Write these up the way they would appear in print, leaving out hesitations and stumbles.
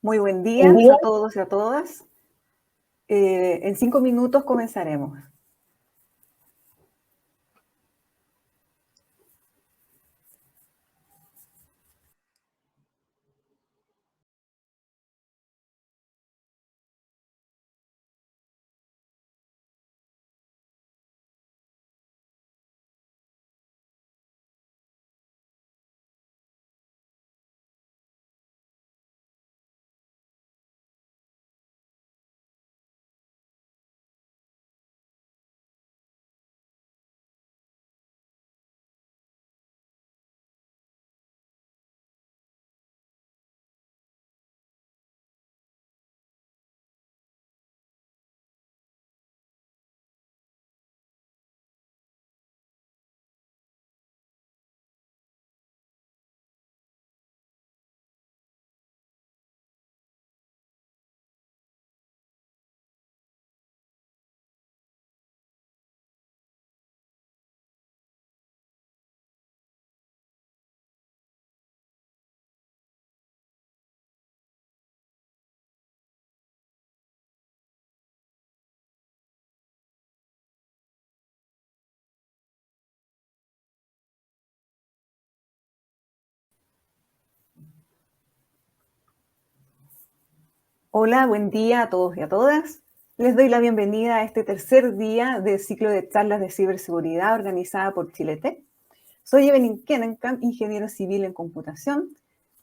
Muy buen día a todos y a todas. En 5 minutos comenzaremos. Hola, buen día a todos y a todas. Les doy la bienvenida a este tercer día del ciclo de charlas de ciberseguridad organizada por Chiletec. Soy Evelyn Kenenkamp, ingeniero civil en computación.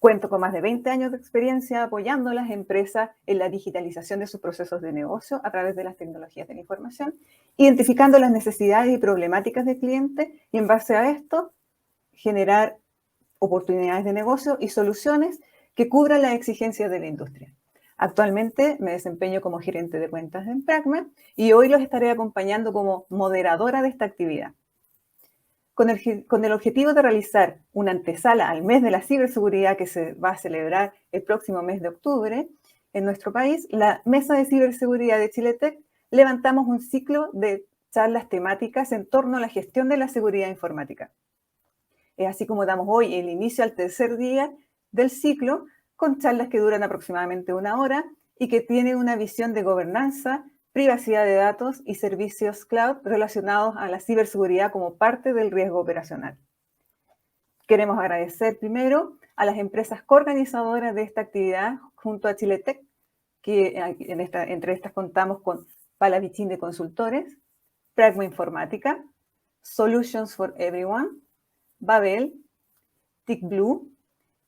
Cuento con más de 20 años de experiencia apoyando a las empresas en la digitalización de sus procesos de negocio a través de las tecnologías de la información, identificando las necesidades y problemáticas del cliente y en base a esto generar oportunidades de negocio y soluciones que cubran las exigencias de la industria. Actualmente me desempeño como gerente de cuentas en Pragma y hoy los estaré acompañando como moderadora de esta actividad. Con el objetivo de realizar una antesala al mes de la ciberseguridad que se va a celebrar el próximo mes de octubre en nuestro país, la Mesa de Ciberseguridad de Chiletec levantamos un ciclo de charlas temáticas en torno a la gestión de la seguridad informática. Es así como damos hoy el inicio al tercer día del ciclo con charlas que duran aproximadamente 1 hora y que tienen una visión de gobernanza, privacidad de datos y servicios cloud relacionados a la ciberseguridad como parte del riesgo operacional. Queremos agradecer primero a las empresas coorganizadoras de esta actividad junto a Chiletec, que entre estas contamos con Palavicini de Consultores, Pragma Informática, Solutions for Everyone, Babel, TicBlue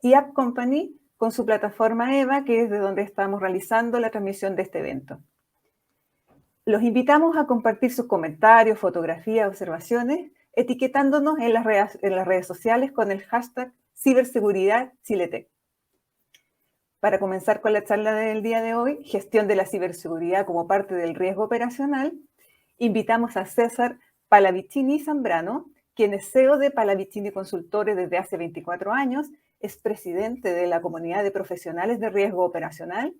y App Company con su plataforma EVA, que es de donde estamos realizando la transmisión de este evento. Los invitamos a compartir sus comentarios, fotografías, observaciones, etiquetándonos en las redes sociales con el hashtag CiberseguridadChiletec. Para comenzar con la charla del día de hoy, gestión de la ciberseguridad como parte del riesgo operacional, invitamos a César Palavicini Zambrano, quien es CEO de Palavicini Consultores desde hace 24 años, es presidente de la comunidad de profesionales de riesgo operacional,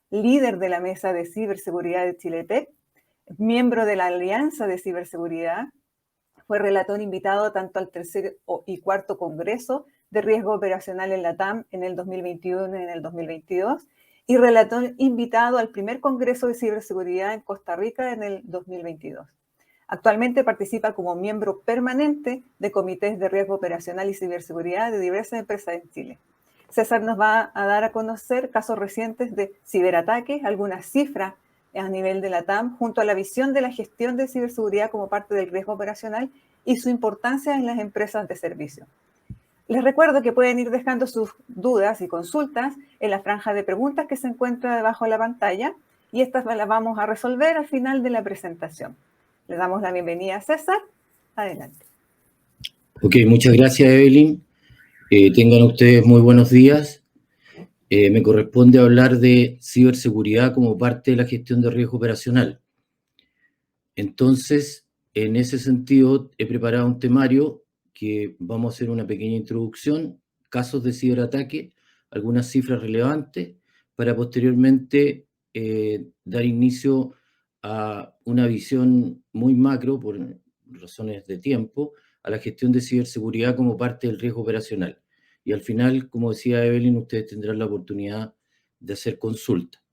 líder de la Mesa de Ciberseguridad de Chiletec, miembro de la Alianza de Ciberseguridad, fue relator invitado tanto al tercer y cuarto Congreso de Riesgo Operacional en la TAM en el 2021 y en el 2022, y relator invitado al primer Congreso de Ciberseguridad en Costa Rica en el 2022. Actualmente participa como miembro permanente de comités de riesgo operacional y ciberseguridad de diversas empresas en Chile. César nos va a dar a conocer casos recientes de ciberataques, algunas cifras a nivel de la TAM, junto a la visión de la gestión de ciberseguridad como parte del riesgo operacional y su importancia en las empresas de servicio. Les recuerdo que pueden ir dejando sus dudas y consultas en la franja de preguntas que se encuentra debajo de la pantalla y estas las vamos a resolver al final de la presentación. Le damos la bienvenida a César. Adelante. Ok, muchas gracias, Evelyn. Tengan ustedes muy buenos días. Me corresponde hablar de ciberseguridad como parte de la gestión de riesgo operacional. Entonces, en ese sentido, he preparado un temario que vamos a hacer una pequeña introducción, casos de ciberataque, algunas cifras relevantes, para posteriormente dar inicio a una visión muy macro, por razones de tiempo, a la gestión de ciberseguridad como parte del riesgo operacional. Y al final, como decía Evelyn, ustedes tendrán la oportunidad de hacer consulta.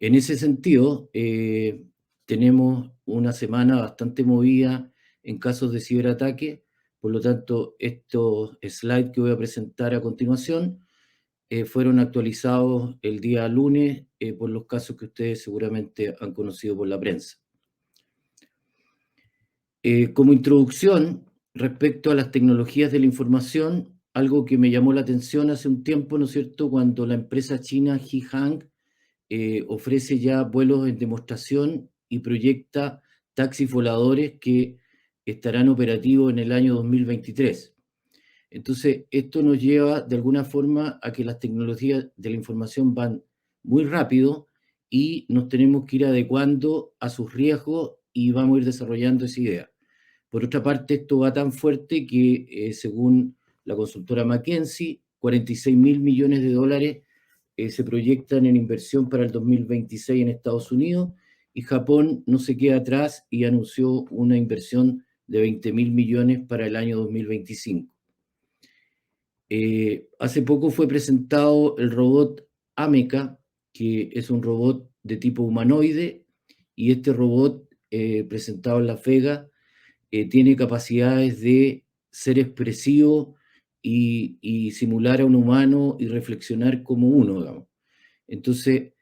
En ese sentido, tenemos una semana bastante movida en casos de ciberataque, por lo tanto, estos slides que voy a presentar a continuación fueron actualizados el día lunes por los casos que ustedes seguramente han conocido por la prensa. Como introducción, respecto a las tecnologías de la información, algo que me llamó la atención hace un tiempo, ¿no es cierto?, cuando la empresa china Hihang ofrece ya vuelos en demostración y proyecta taxis voladores que estarán operativos en el año 2023. Entonces, esto nos lleva de alguna forma a que las tecnologías de la información van muy rápido y nos tenemos que ir adecuando a sus riesgos y vamos a ir desarrollando esa idea. Por otra parte, esto va tan fuerte que, según la consultora McKinsey, 46.000 millones de dólares se proyectan en inversión para el 2026 en Estados Unidos, y Japón no se queda atrás y anunció una inversión de 20.000 millones para el año 2025. Hace poco fue presentado el robot Ameca, que es un robot de tipo humanoide, y este robot, presentado en Las Vegas, tiene capacidades de ser expresivo y simular a un humano y reflexionar como uno, digamos. Entonces,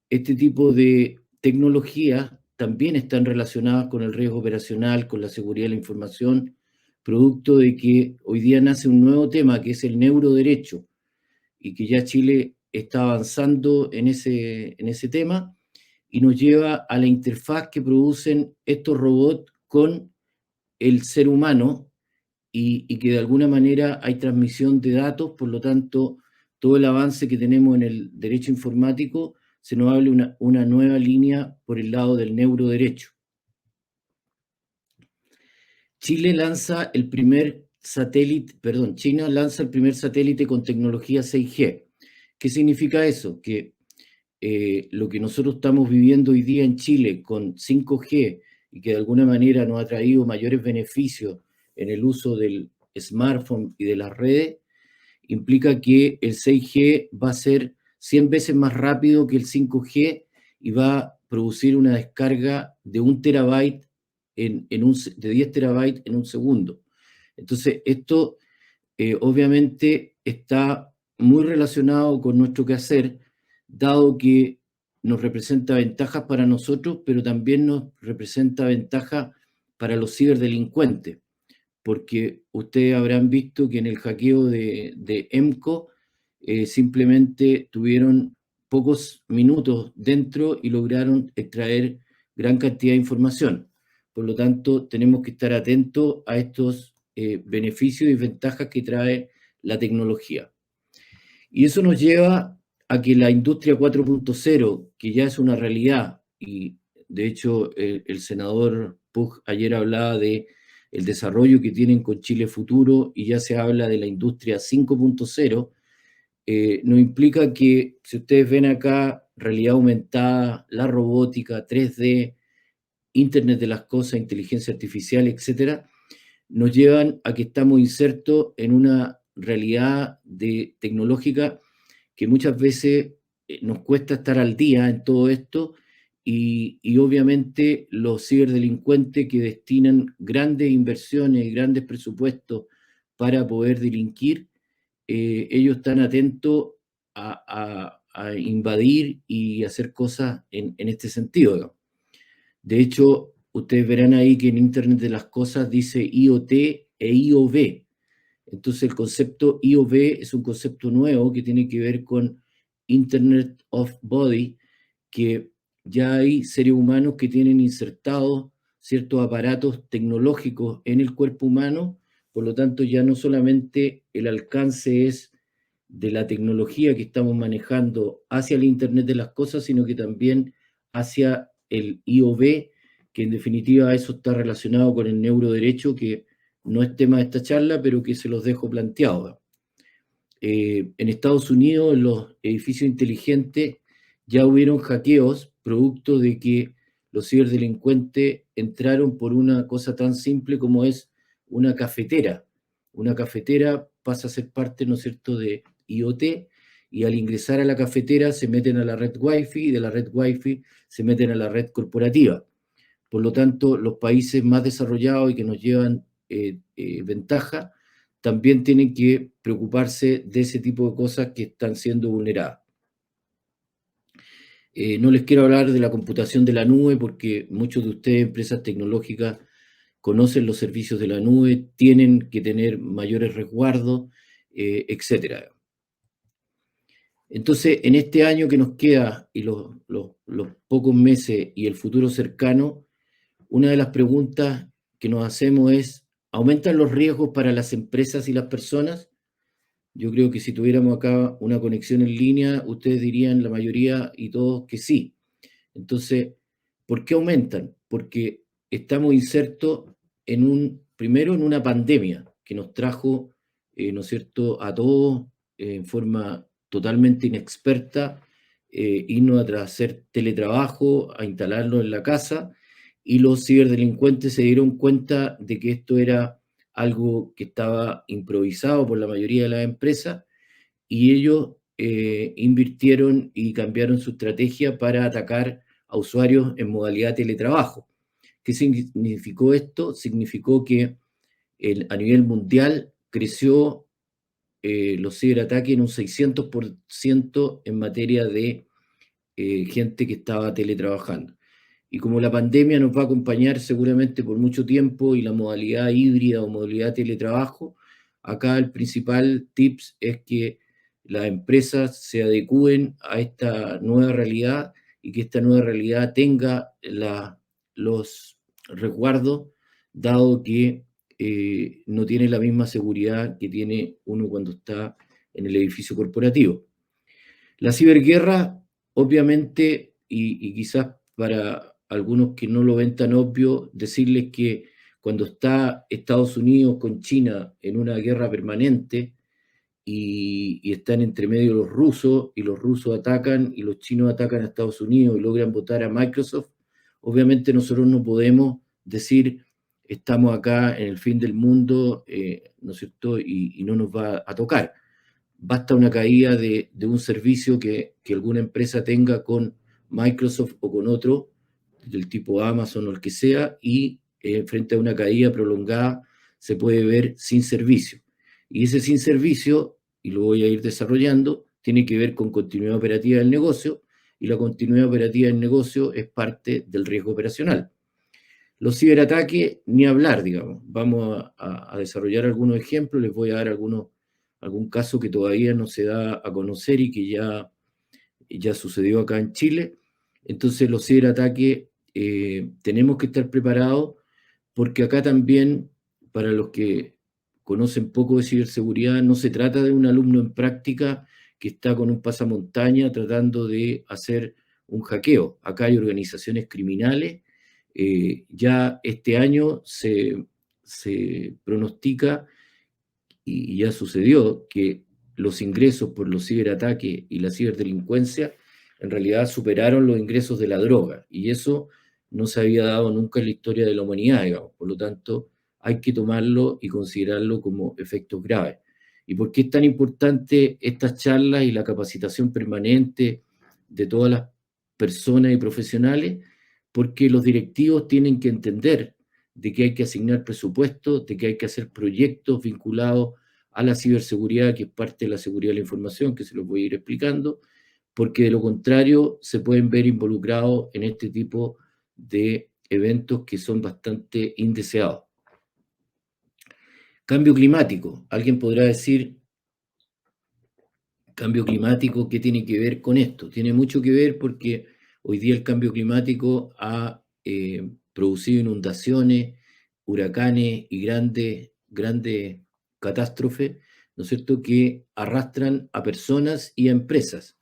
este tipo de tecnologías también están relacionadas con el riesgo operacional, con la seguridad de la información, producto de que hoy día nace un nuevo tema que es el neuroderecho, y que ya Chile está avanzando en ese tema, y nos lleva a la interfaz que producen estos robots con el ser humano, y que de alguna manera hay transmisión de datos. Por lo tanto, todo el avance que tenemos en el derecho informático se nos abre una nueva línea por el lado del neuroderecho. China lanza el primer satélite con tecnología 6G. ¿Qué significa eso? Que lo que nosotros estamos viviendo hoy día en Chile con 5G, y que de alguna manera nos ha traído mayores beneficios en el uso del smartphone y de las redes, implica que el 6G va a ser 100 veces más rápido que el 5G y va a producir una descarga de 1 terabyte de 10 terabytes en un segundo. Entonces, esto obviamente está muy relacionado con nuestro quehacer, dado que nos representa ventajas para nosotros, pero también nos representa ventajas para los ciberdelincuentes, porque ustedes habrán visto que en el hackeo de EMCO simplemente tuvieron pocos minutos dentro y lograron extraer gran cantidad de información. Por lo tanto, tenemos que estar atentos a estos beneficios y ventajas que trae la tecnología. Y eso nos lleva a que la industria 4.0, que ya es una realidad, y de hecho el senador Pug ayer hablaba de el desarrollo que tienen con Chile Futuro, y ya se habla de la industria 5.0, nos implica que, si ustedes ven acá, realidad aumentada, la robótica, 3D, Internet de las cosas, inteligencia artificial, etcétera, nos llevan a que estamos insertos en una realidad tecnológica que muchas veces nos cuesta estar al día en todo esto, y obviamente los ciberdelincuentes que destinan grandes inversiones y grandes presupuestos para poder delinquir, ellos están atentos a invadir y hacer cosas en este sentido, ¿no? De hecho, ustedes verán ahí que en Internet de las Cosas dice IoT e IoV. Entonces, el concepto IoV es un concepto nuevo que tiene que ver con Internet of Body, que ya hay seres humanos que tienen insertados ciertos aparatos tecnológicos en el cuerpo humano. Por lo tanto, ya no solamente el alcance es de la tecnología que estamos manejando hacia el Internet de las Cosas, sino que también hacia el IoV, que en definitiva eso está relacionado con el neuroderecho, que no es tema de esta charla, pero que se los dejo planteado. En Estados Unidos, en los edificios inteligentes, ya hubieron hackeos producto de que los ciberdelincuentes entraron por una cosa tan simple como es una cafetera. Una cafetera pasa a ser parte, ¿no es cierto?, de IoT, y al ingresar a la cafetera se meten a la red Wi-Fi y de la red Wi-Fi se meten a la red corporativa. Por lo tanto, los países más desarrollados y que nos llevan ventaja también tienen que preocuparse de ese tipo de cosas que están siendo vulneradas. No les quiero hablar de la computación de la nube porque muchos de ustedes, empresas tecnológicas, conocen los servicios de la nube, tienen que tener mayores resguardos, etc. Entonces, en este año que nos queda y los pocos meses y el futuro cercano, una de las preguntas que nos hacemos es, ¿aumentan los riesgos para las empresas y las personas? Yo creo que si tuviéramos acá una conexión en línea, ustedes dirían la mayoría y todos que sí. Entonces, ¿por qué aumentan? Porque estamos insertos primero en una pandemia que nos trajo, ¿no es cierto?, a todos en forma totalmente inexperta, irnos a hacer teletrabajo, a instalarlo en la casa, y los ciberdelincuentes se dieron cuenta de que esto era algo que estaba improvisado por la mayoría de las empresas, y ellos invirtieron y cambiaron su estrategia para atacar a usuarios en modalidad teletrabajo. ¿Qué significó esto? Significó que a nivel mundial creció los ciberataques en un 600% en materia de gente que estaba teletrabajando. Y como la pandemia nos va a acompañar seguramente por mucho tiempo y la modalidad híbrida o modalidad teletrabajo, acá el principal tips es que las empresas se adecúen a esta nueva realidad y que esta nueva realidad tenga los resguardos, dado que no tiene la misma seguridad que tiene uno cuando está en el edificio corporativo. La ciberguerra, obviamente, y quizás para algunos que no lo ven tan obvio, decirles que cuando está Estados Unidos con China en una guerra permanente y están entre medio los rusos, y los rusos atacan y los chinos atacan a Estados Unidos y logran votar a Microsoft, obviamente nosotros no podemos decir estamos acá en el fin del mundo, ¿no es cierto?, y no nos va a tocar. Basta una caída de un servicio que alguna empresa tenga con Microsoft o con otro, del tipo Amazon o el que sea, y frente a una caída prolongada se puede ver sin servicio. Y ese sin servicio, y lo voy a ir desarrollando, tiene que ver con continuidad operativa del negocio, y la continuidad operativa del negocio es parte del riesgo operacional. Los ciberataques, ni hablar, digamos. Vamos a desarrollar algunos ejemplos, les voy a dar algún caso que todavía no se da a conocer y que ya sucedió acá en Chile. Entonces, los ciberataques tenemos que estar preparados porque acá también, para los que conocen poco de ciberseguridad, no se trata de un alumno en práctica que está con un pasamontaña tratando de hacer un hackeo. Acá hay organizaciones criminales. Ya este año se pronostica, y ya sucedió, que los ingresos por los ciberataques y la ciberdelincuencia en realidad superaron los ingresos de la droga, y eso no se había dado nunca en la historia de la humanidad, digamos. Por lo tanto, hay que tomarlo y considerarlo como efectos graves. ¿Y por qué es tan importante estas charlas y la capacitación permanente de todas las personas y profesionales? Porque los directivos tienen que entender de que hay que asignar presupuestos, de que hay que hacer proyectos vinculados a la ciberseguridad, que es parte de la seguridad de la información, que se los voy a ir explicando, porque de lo contrario se pueden ver involucrados en este tipo de eventos que son bastante indeseados. Cambio climático. Alguien podrá decir, cambio climático, ¿qué tiene que ver con esto? Tiene mucho que ver porque hoy día el cambio climático ha producido inundaciones, huracanes y grandes catástrofes, ¿no es cierto?, que arrastran a personas y a empresas.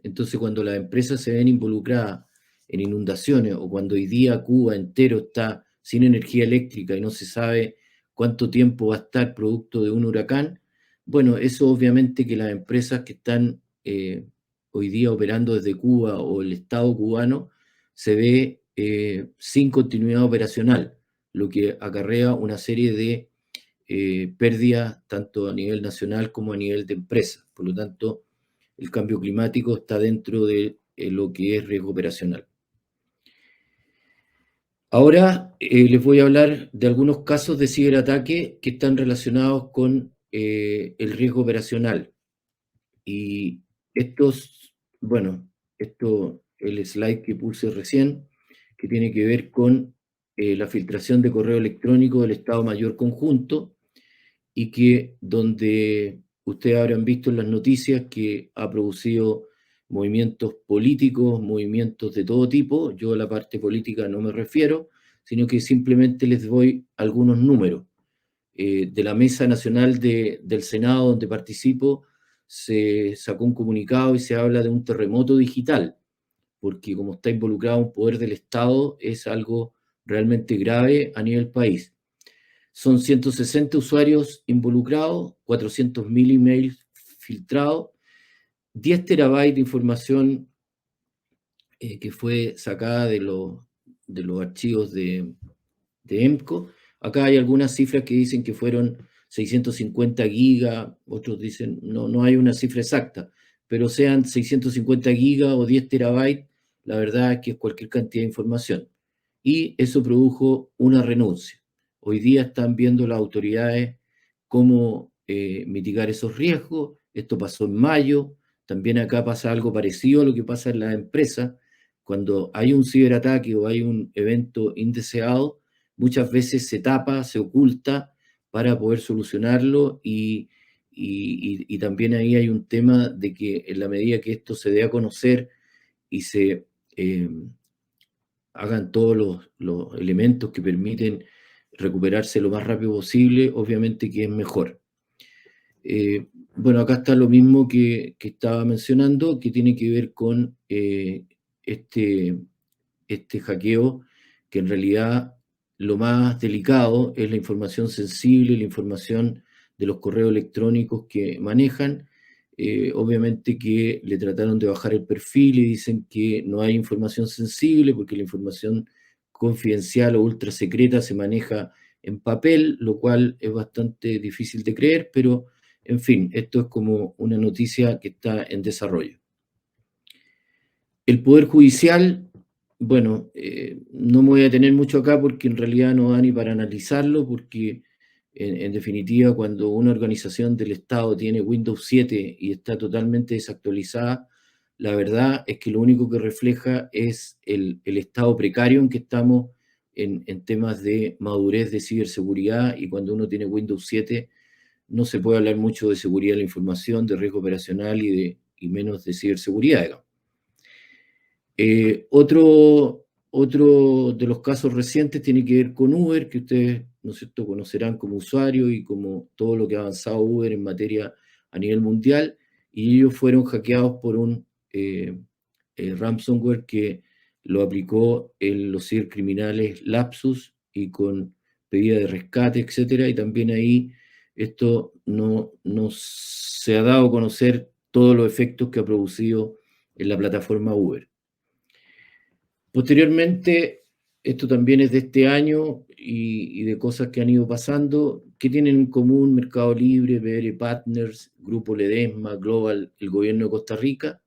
Entonces, cuando las empresas se ven involucradas en inundaciones, o cuando hoy día Cuba entero está sin energía eléctrica y no se sabe cuánto tiempo va a estar producto de un huracán, bueno, eso obviamente que las empresas que están hoy día operando desde Cuba o el Estado cubano se ve sin continuidad operacional, lo que acarrea una serie de pérdidas tanto a nivel nacional como a nivel de empresa. Por lo tanto, el cambio climático está dentro de lo que es riesgo operacional. Ahora les voy a hablar de algunos casos de ciberataque que están relacionados con el riesgo operacional. Y el slide que puse recién, que tiene que ver con la filtración de correo electrónico del Estado Mayor Conjunto, y que donde ustedes habrán visto en las noticias que ha producido movimientos políticos, movimientos de todo tipo. Yo a la parte política no me refiero, sino que simplemente les doy algunos números. De la Mesa Nacional del Senado, donde participo, se sacó un comunicado y se habla de un terremoto digital, porque como está involucrado un poder del Estado, es algo realmente grave a nivel país. Son 160 usuarios involucrados, 400.000 emails filtrados, 10 terabytes de información que fue sacada de los archivos de EMCO. Acá hay algunas cifras que dicen que fueron 650 gigas, otros dicen, no hay una cifra exacta, pero sean 650 gigas o 10 terabytes, la verdad es que es cualquier cantidad de información. Y eso produjo una renuncia. Hoy día están viendo las autoridades cómo mitigar esos riesgos. Esto pasó en mayo. También acá pasa algo parecido a lo que pasa en las empresas. Cuando hay un ciberataque o hay un evento indeseado, muchas veces se tapa, se oculta para poder solucionarlo y también ahí hay un tema de que en la medida que esto se dé a conocer y se hagan todos los elementos que permiten recuperarse lo más rápido posible, obviamente que es mejor. Bueno, acá está lo mismo que estaba mencionando, que tiene que ver con este hackeo, que en realidad lo más delicado es la información sensible, la información de los correos electrónicos que manejan. Obviamente que le trataron de bajar el perfil y dicen que no hay información sensible porque la información confidencial o ultra secreta se maneja en papel, lo cual es bastante difícil de creer, pero en fin, esto es como una noticia que está en desarrollo. El Poder Judicial, bueno, no me voy a detener mucho acá porque en realidad no da ni para analizarlo, porque en definitiva cuando una organización del Estado tiene Windows 7 y está totalmente desactualizada, la verdad es que lo único que refleja es el estado precario en que estamos en temas de madurez de ciberseguridad, y cuando uno tiene Windows 7 no se puede hablar mucho de seguridad de la información, de riesgo operacional y menos de ciberseguridad, digamos. Otro de los casos recientes tiene que ver con Uber, que ustedes, ¿no es cierto?, conocerán como usuario y como todo lo que ha avanzado Uber en materia a nivel mundial, y ellos fueron hackeados por un ransomware que lo aplicó en los cibercriminales Lapsus y con pedida de rescate, etcétera, y también ahí esto no se ha dado a conocer todos los efectos que ha producido en la plataforma Uber. Posteriormente, esto también es de este año y de cosas que han ido pasando. ¿Qué tienen en común Mercado Libre, BR Partners, Grupo Ledesma, Global, el gobierno de Costa Rica?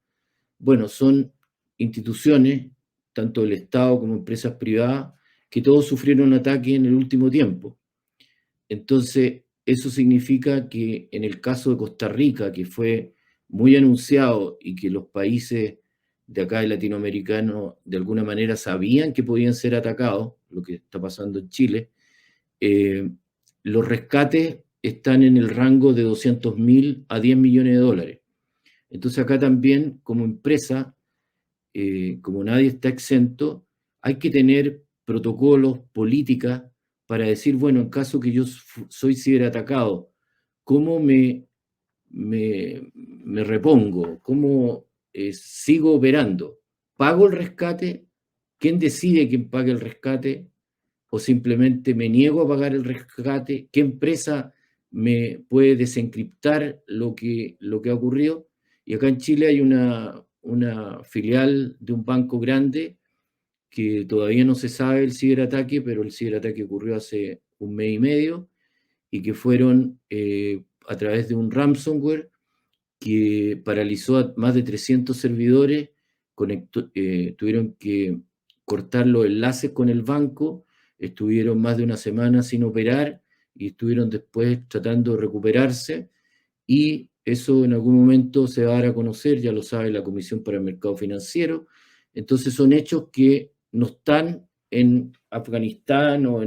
Bueno, son instituciones, tanto del Estado como empresas privadas, que todos sufrieron ataques en el último tiempo. Entonces, eso significa que en el caso de Costa Rica, que fue muy anunciado y que los países de acá de latinoamericanos de alguna manera sabían que podían ser atacados, lo que está pasando en Chile, los rescates están en el rango de 200.000 a 10 millones de dólares. Entonces acá también, como empresa, como nadie está exento, hay que tener protocolos, políticas, para decir, bueno, en caso que yo soy ciberatacado, ¿cómo me repongo? ¿Cómo sigo operando? ¿Pago el rescate? ¿Quién decide quién pague el rescate? ¿O simplemente me niego a pagar el rescate? ¿Qué empresa me puede desencriptar lo que ha ocurrido? Y acá en Chile hay una filial de un banco grande que todavía no se sabe el ciberataque, pero el ciberataque ocurrió hace un mes y medio, y que fueron a través de un ransomware que paralizó a más de 300 servidores, tuvieron que cortar los enlaces con el banco, estuvieron más de una semana sin operar y estuvieron después tratando de recuperarse, y eso en algún momento se va a dar a conocer, ya lo sabe la Comisión para el Mercado Financiero. Entonces son hechos que no están en Afganistán o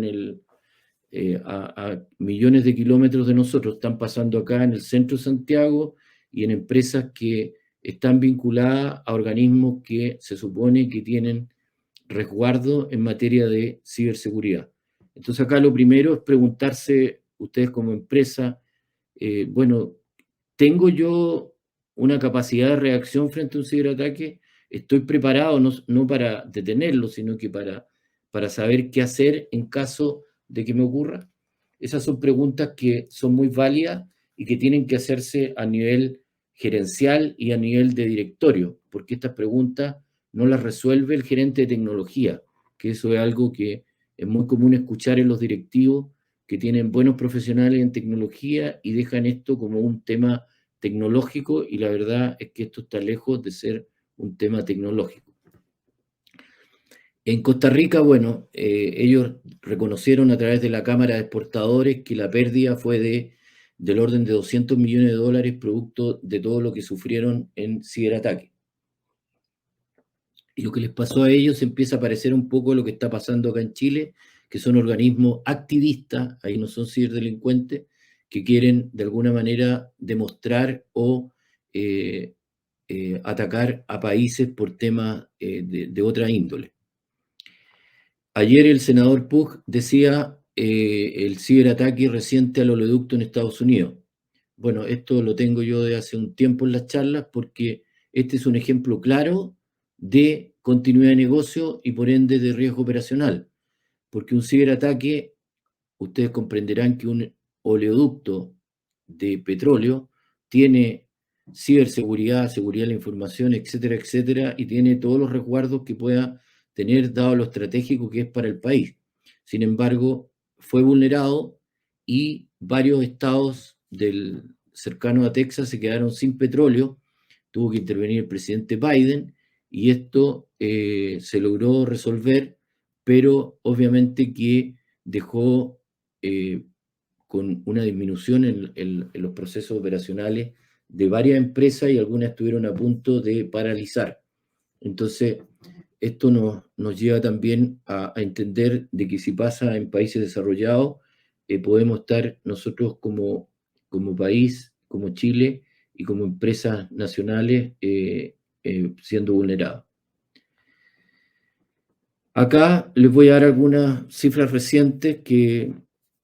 a millones de kilómetros de nosotros, están pasando acá en el centro de Santiago y en empresas que están vinculadas a organismos que se supone que tienen resguardo en materia de ciberseguridad. Entonces acá lo primero es preguntarse, ustedes como empresa, bueno, ¿tengo yo una capacidad de reacción frente a un ciberataque? ¿Estoy preparado no para detenerlo, sino que para saber qué hacer en caso de que me ocurra? Esas son preguntas que son muy válidas y que tienen que hacerse a nivel gerencial y a nivel de directorio, porque estas preguntas no las resuelve el gerente de tecnología, que eso es algo que es muy común escuchar en los directivos que tienen buenos profesionales en tecnología y dejan esto como un tema tecnológico, y la verdad es que esto está lejos de ser un tema tecnológico. En Costa Rica, bueno, ellos reconocieron a través de la Cámara de Exportadores que la pérdida fue del orden de $200 millones producto de todo lo que sufrieron en ciberataque. Y lo que les pasó a ellos empieza a parecer un poco lo que está pasando acá en Chile, que son organismos activistas, ahí no son ciberdelincuentes, que quieren de alguna manera demostrar o atacar a países por temas de otra índole. Ayer el senador Pugh decía el ciberataque reciente al oleoducto en Estados Unidos. Bueno, esto lo tengo yo de hace un tiempo en las charlas porque este es un ejemplo claro de continuidad de negocio y por ende de riesgo operacional. Porque un ciberataque, ustedes comprenderán que un oleoducto de petróleo tiene ciberseguridad, seguridad de la información, etcétera, etcétera, y tiene todos los resguardos que pueda tener dado lo estratégico que es para el país. Sin embargo, fue vulnerado y varios estados cercanos a Texas se quedaron sin petróleo, tuvo que intervenir el presidente Biden y esto se logró resolver, pero obviamente que dejó con una disminución en los procesos operacionales de varias empresas y algunas estuvieron a punto de paralizar. Entonces, esto nos lleva también a entender de que si pasa en países desarrollados, podemos estar nosotros como país, como Chile y como empresas nacionales siendo vulnerados. Acá les voy a dar algunas cifras recientes que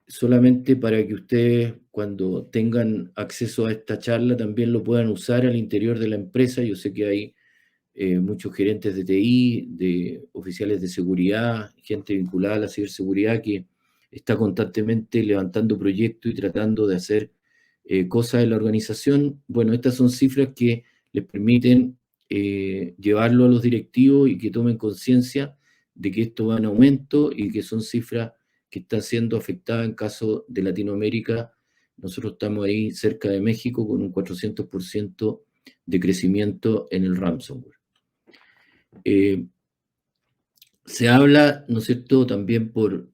solamente para que ustedes cuando tengan acceso a esta charla también lo puedan usar al interior de la empresa. Yo sé que hay muchos gerentes de TI, de oficiales de seguridad, gente vinculada a la ciberseguridad que está constantemente levantando proyectos y tratando de hacer cosas en la organización. Bueno, estas son cifras que les permiten llevarlo a los directivos y que tomen conciencia de que esto va en aumento y que son cifras que están siendo afectadas en caso de Latinoamérica. Nosotros estamos ahí cerca de México con un 400% de crecimiento en el ransomware. Se habla, ¿no es cierto?, también por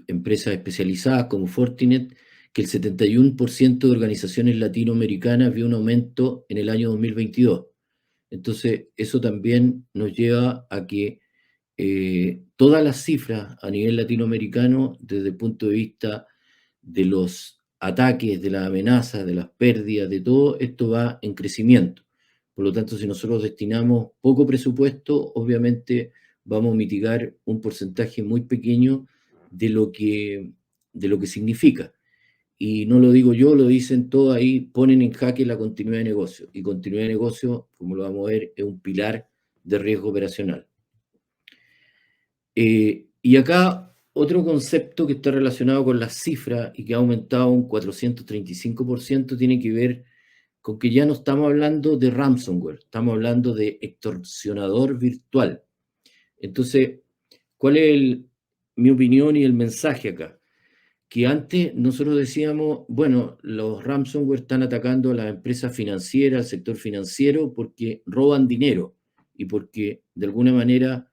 empresas especializadas como Fortinet, que el 71% de organizaciones latinoamericanas vio un aumento en el año 2022. Entonces, eso también nos lleva a que todas las cifras a nivel latinoamericano, desde el punto de vista de los ataques, de las amenazas, de las pérdidas, de todo, esto va en crecimiento. Por lo tanto, si nosotros destinamos poco presupuesto, obviamente vamos a mitigar un porcentaje muy pequeño de lo que significa. Y no lo digo yo, lo dicen todos ahí, ponen en jaque la continuidad de negocio. Y continuidad de negocio, como lo vamos a ver, es un pilar de riesgo operacional. Y acá otro concepto que está relacionado con las cifras y que ha aumentado un 435% tiene que ver con que ya no estamos hablando de ransomware, estamos hablando de extorsionador virtual. Entonces, ¿cuál es mi opinión y el mensaje acá? que antes nosotros decíamos, bueno, los ransomware están atacando a las empresas financieras, al sector financiero, porque roban dinero y porque de alguna manera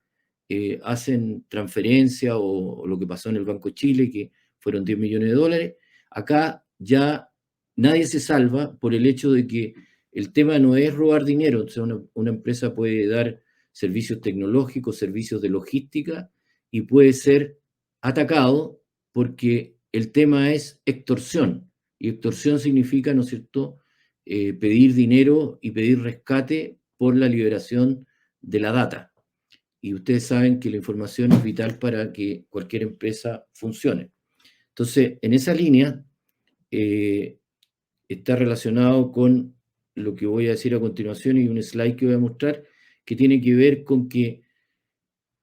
hacen transferencia o lo que pasó en el Banco de Chile, que fueron 10 millones de dólares. Acá ya nadie se salva por el hecho de que el tema no es robar dinero. O sea, una empresa puede dar servicios tecnológicos, servicios de logística y puede ser atacado porque el tema es extorsión. Y extorsión significa, ¿no es cierto?, pedir dinero y pedir rescate por la liberación de la data. Y ustedes saben que la información es vital para que cualquier empresa funcione. Entonces, en esa línea, está relacionado con lo que voy a decir a continuación y un slide que voy a mostrar, que tiene que ver con que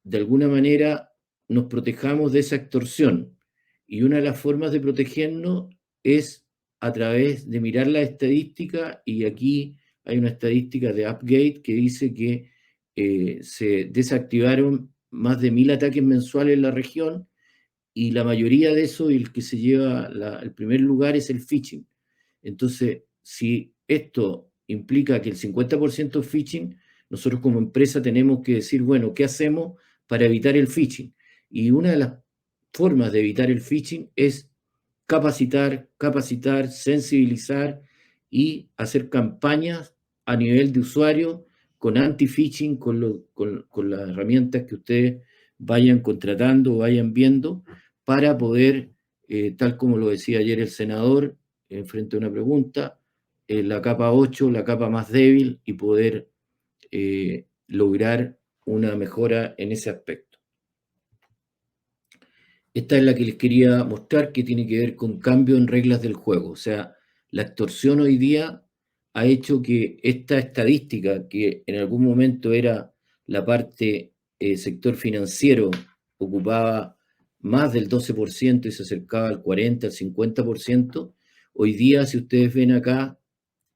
de alguna manera nos protejamos de esa extorsión. Y una de las formas de protegernos es a través de mirar la estadística, y aquí hay una estadística de Upgate que dice que se desactivaron más de 1000 ataques mensuales en la región, y la mayoría de eso, y el que se lleva el primer lugar, es el phishing. Entonces, si esto implica que el 50% es phishing, nosotros como empresa tenemos que decir, bueno, ¿qué hacemos para evitar el phishing? Y una de las formas de evitar el phishing es capacitar, sensibilizar y hacer campañas a nivel de usuario con anti-phishing, con las herramientas que ustedes vayan contratando o vayan viendo para poder, tal como lo decía ayer el senador, frente a una pregunta, la capa 8, la capa más débil, y poder lograr una mejora en ese aspecto. Esta es la que les quería mostrar, que tiene que ver con cambio en reglas del juego. O sea, la extorsión hoy día ha hecho que esta estadística, que en algún momento era la parte sector financiero, ocupaba más del 12% y se acercaba al 40, al 50%, hoy día, si ustedes ven acá,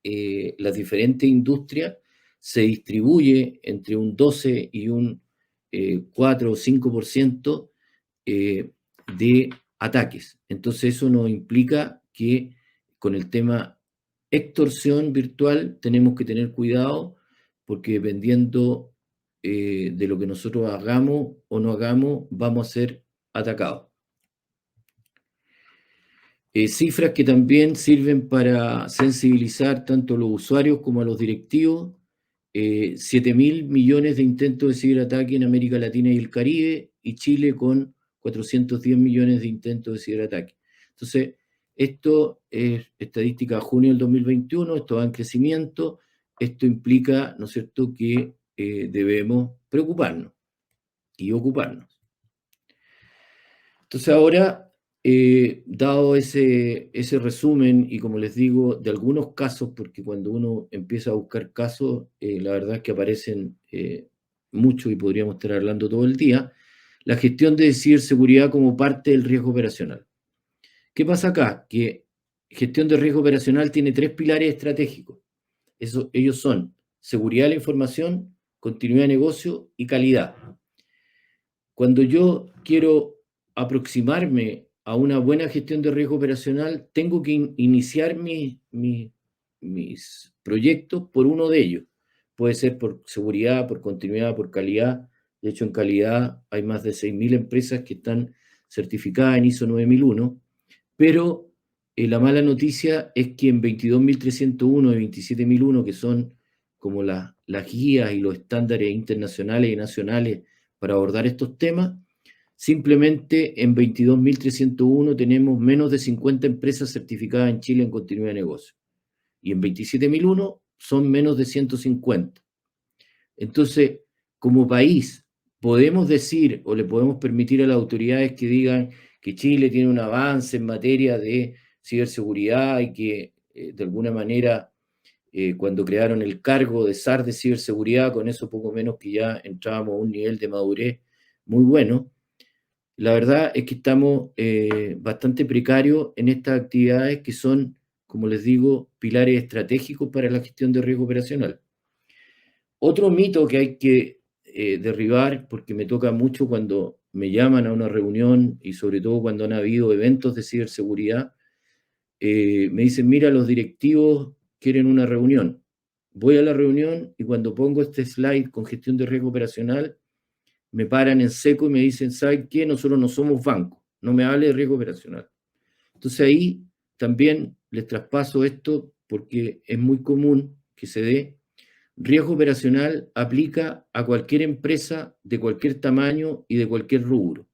las diferentes industrias, se distribuye entre un 12 y un 4 o 5% de ataques. Entonces eso nos implica que con el tema extorsión virtual tenemos que tener cuidado, porque dependiendo de lo que nosotros hagamos o no hagamos, vamos a ser atacados. Cifras que también sirven para sensibilizar tanto a los usuarios como a los directivos. 7.000 millones de intentos de ciberataque en América Latina y el Caribe, y Chile con 410 millones de intentos de ciberataque. Entonces, esto es estadística de junio del 2021, esto va en crecimiento, esto implica, ¿no es cierto?, que debemos preocuparnos y ocuparnos. Entonces ahora, dado ese resumen, y como les digo, de algunos casos, porque cuando uno empieza a buscar casos, la verdad es que aparecen muchos y podríamos estar hablando todo el día, la gestión de ciberseguridad como parte del riesgo operacional. ¿Qué pasa acá? Que gestión de riesgo operacional tiene 3 pilares estratégicos. Ellos son seguridad de la información, continuidad de negocio y calidad. Cuando yo quiero aproximarme a una buena gestión de riesgo operacional, tengo que iniciar mis proyectos por uno de ellos. Puede ser por seguridad, por continuidad, por calidad. De hecho, en calidad hay más de 6.000 empresas que están certificadas en ISO 9001, pero la mala noticia es que en 22.301 y 27.001, que son como las guías y los estándares internacionales y nacionales para abordar estos temas, simplemente en 22.301 tenemos menos de 50 empresas certificadas en Chile en continuidad de negocio. Y en 27.001 son menos de 150. Entonces, como país, podemos decir o le podemos permitir a las autoridades que digan que Chile tiene un avance en materia de ciberseguridad y que de alguna manera cuando crearon el cargo de SAR de ciberseguridad, con eso poco menos que ya entrábamos a un nivel de madurez muy bueno. La verdad es que estamos bastante precarios en estas actividades que son, como les digo, pilares estratégicos para la gestión de riesgo operacional. Otro mito que hay que derribar, porque me toca mucho cuando me llaman a una reunión, y sobre todo cuando han habido eventos de ciberseguridad, me dicen, mira, los directivos quieren una reunión. Voy a la reunión y cuando pongo este slide con gestión de riesgo operacional, me paran en seco y me dicen, ¿saben qué? Nosotros no somos banco, no me hable de riesgo operacional. Entonces ahí también les traspaso esto porque es muy común que se dé. Riesgo operacional aplica a cualquier empresa de cualquier tamaño y de cualquier rubro.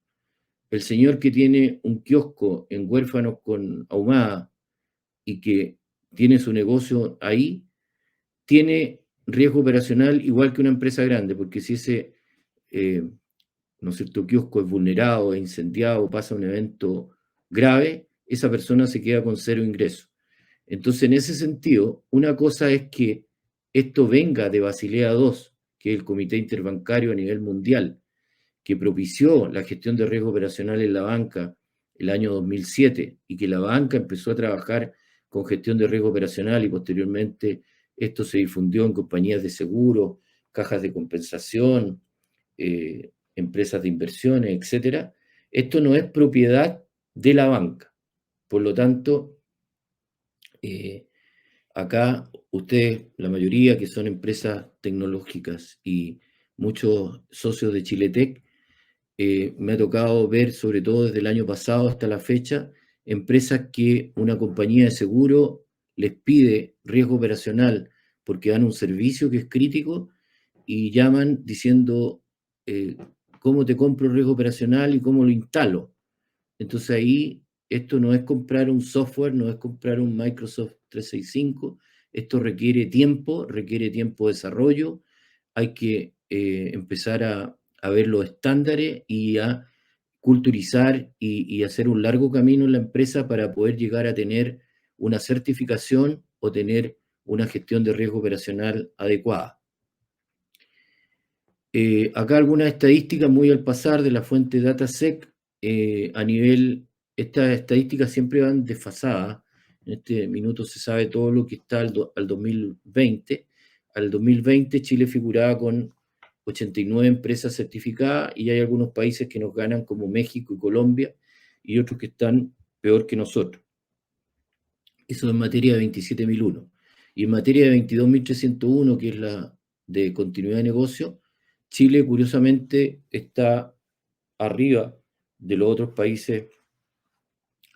El señor que tiene un kiosco en Huérfanos con Ahumada y que tiene su negocio ahí, tiene riesgo operacional igual que una empresa grande, porque si ese ¿no es cierto?, kiosco es vulnerado, es incendiado, pasa un evento grave, esa persona se queda con cero ingreso. Entonces, en ese sentido, una cosa es que esto venga de Basilea II, que es el Comité Interbancario a nivel mundial, que propició la gestión de riesgo operacional en la banca el año 2007 y que la banca empezó a trabajar con gestión de riesgo operacional y posteriormente esto se difundió en compañías de seguro, cajas de compensación, empresas de inversiones, etcétera. Esto no es propiedad de la banca. Por lo tanto, acá ustedes, la mayoría que son empresas tecnológicas y muchos socios de Chiletec, me ha tocado ver, sobre todo desde el año pasado hasta la fecha, empresas que una compañía de seguro les pide riesgo operacional porque dan un servicio que es crítico y llaman diciendo cómo te compro riesgo operacional y cómo lo instalo. Entonces ahí esto no es comprar un software, no es comprar un Microsoft 365, esto requiere tiempo de desarrollo, hay que empezar a ver los estándares y a culturizar y hacer un largo camino en la empresa para poder llegar a tener una certificación o tener una gestión de riesgo operacional adecuada. Acá algunas estadísticas muy al pasar de la fuente DataSec. A nivel, estas estadísticas siempre van desfasadas. En este minuto se sabe todo lo que está al 2020. Al 2020 Chile figuraba con 89 empresas certificadas y hay algunos países que nos ganan como México y Colombia y otros que están peor que nosotros. Eso en materia de 27.001. Y en materia de 22.301, que es la de continuidad de negocio, Chile curiosamente está arriba de los otros países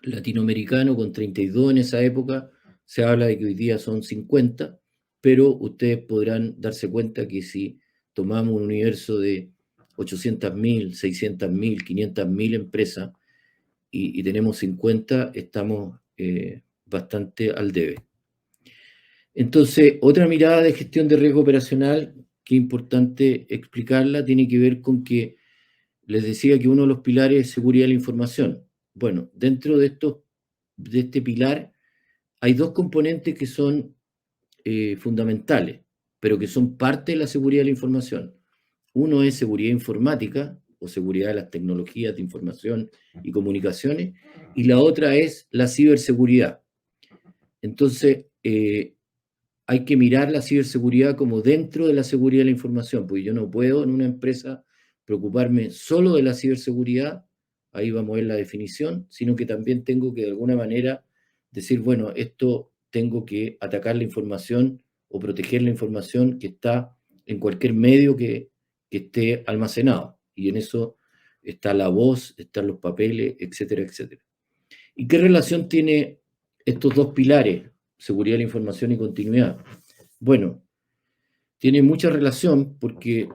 latinoamericanos con 32 en esa época. Se habla de que hoy día son 50, pero ustedes podrán darse cuenta que si tomamos un universo de 800.000, 600.000, 500.000 empresas y tenemos 50, estamos bastante al debe. Entonces, otra mirada de gestión de riesgo operacional que es importante explicarla tiene que ver con que les decía que uno de los pilares es seguridad de la información. Bueno, dentro de este pilar hay dos componentes que son fundamentales, pero que son parte de la seguridad de la información. Uno es seguridad informática o seguridad de las tecnologías de información y comunicaciones, y la otra es la ciberseguridad. Entonces, hay que mirar la ciberseguridad como dentro de la seguridad de la información, porque yo no puedo en una empresa preocuparme solo de la ciberseguridad, ahí vamos a ver la definición, sino que también tengo que de alguna manera decir, bueno, esto tengo que atacar la información o proteger la información que está en cualquier medio que esté almacenado. Y en eso está la voz, están los papeles, etcétera, etcétera. ¿Y qué relación tiene estos dos pilares, seguridad de la información y continuidad? Bueno, tiene mucha relación porque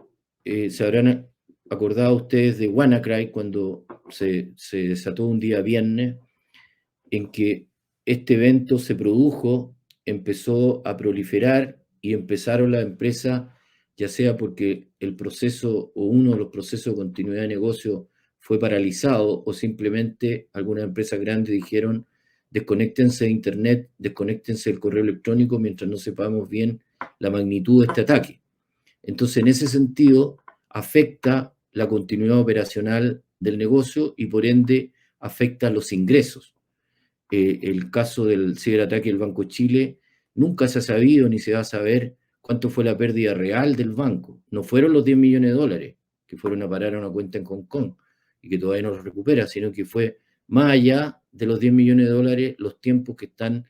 se habrán acordado ustedes de WannaCry cuando se desató un día viernes en que este evento se produjo, empezó a proliferar y empezaron las empresas, ya sea porque el proceso o uno de los procesos de continuidad de negocio fue paralizado o simplemente algunas empresas grandes dijeron desconéctense de internet, desconéctense del correo electrónico mientras no sepamos bien la magnitud de este ataque. Entonces, en ese sentido, afecta la continuidad operacional del negocio y por ende afecta los ingresos. El caso del ciberataque del Banco Chile, nunca se ha sabido ni se va a saber cuánto fue la pérdida real del banco. No fueron los 10 millones de dólares que fueron a parar a una cuenta en Hong Kong. y que todavía no los recupera, sino que fue más allá de los 10 millones de dólares los tiempos que están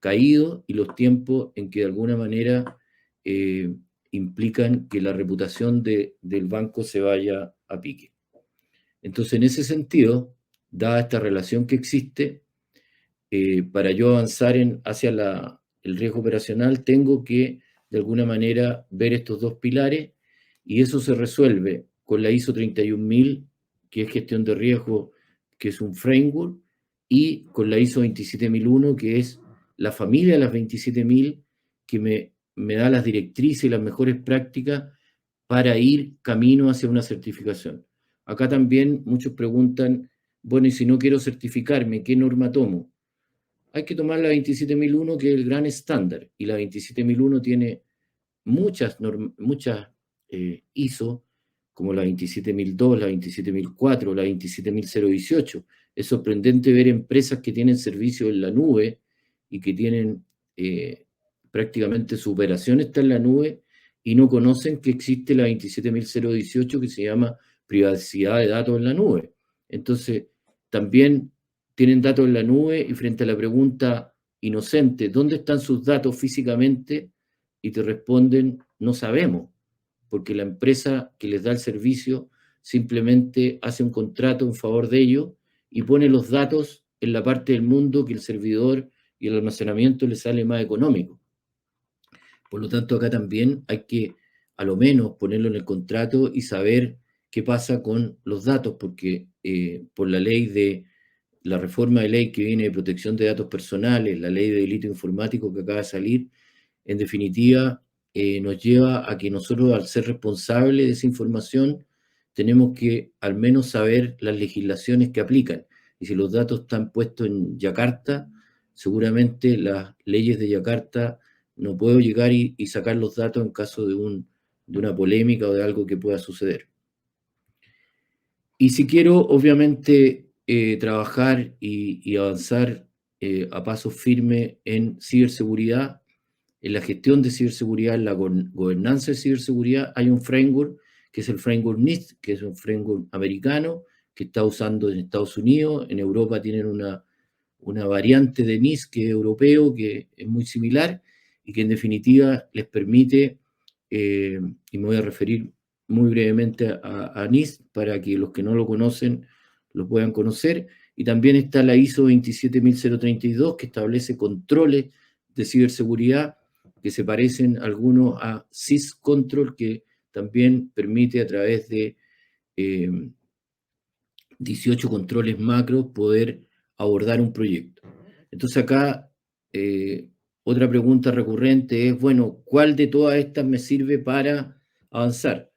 caídos y los tiempos en que de alguna manera implican que la reputación del banco se vaya a pique. Entonces, en ese sentido, dada esta relación que existe, para yo avanzar hacia el riesgo operacional, tengo que, de alguna manera, ver estos dos pilares, y eso se resuelve con la ISO 31000, que es gestión de riesgo, que es un framework, y con la ISO 27001, que es la familia de las 27000, que me da las directrices y las mejores prácticas para ir camino hacia una certificación. Acá también muchos preguntan, bueno, y si no quiero certificarme, ¿qué norma tomo? Hay que tomar la 27001, que es el gran estándar, y la 27001 tiene muchas ISO, como la 27002, la 27004, la 27018. Es sorprendente ver empresas que tienen servicio en la nube y que tienen prácticamente su operación está en la nube y no conocen que existe la 27018, que se llama privacidad de datos en la nube. Entonces, también tienen datos en la nube, y frente a la pregunta inocente, ¿dónde están sus datos físicamente? Y te responden, no sabemos, porque la empresa que les da el servicio simplemente hace un contrato en favor de ellos y pone los datos en la parte del mundo que el servidor y el almacenamiento les sale más económico. Por lo tanto, acá también hay que, a lo menos, ponerlo en el contrato y saber qué pasa con los datos, porque por la ley de la reforma de ley que viene de protección de datos personales, la ley de delito informático que acaba de salir, en definitiva, nos lleva a que nosotros, al ser responsables de esa información, tenemos que al menos saber las legislaciones que aplican. Y si los datos están puestos en Yakarta, seguramente las leyes de Yakarta no puedo llegar y sacar los datos en caso de una polémica o de algo que pueda suceder. Y si quiero, obviamente, trabajar y avanzar a paso firme en ciberseguridad, en la gestión de ciberseguridad, en la gobernanza de ciberseguridad, hay un framework que es el framework NIST, que es un framework americano que está usando en Estados Unidos. En Europa tienen una variante de NIST que es europeo, que es muy similar y que en definitiva les permite, y me voy a referir muy brevemente a NIST para que los que no lo conocen lo puedan conocer. Y también está la ISO 27032, que establece controles de ciberseguridad que se parecen algunos a SysControl, que también permite a través de 18 controles macros poder abordar un proyecto. Entonces acá otra pregunta recurrente es, bueno, ¿cuál de todas estas me sirve para avanzar?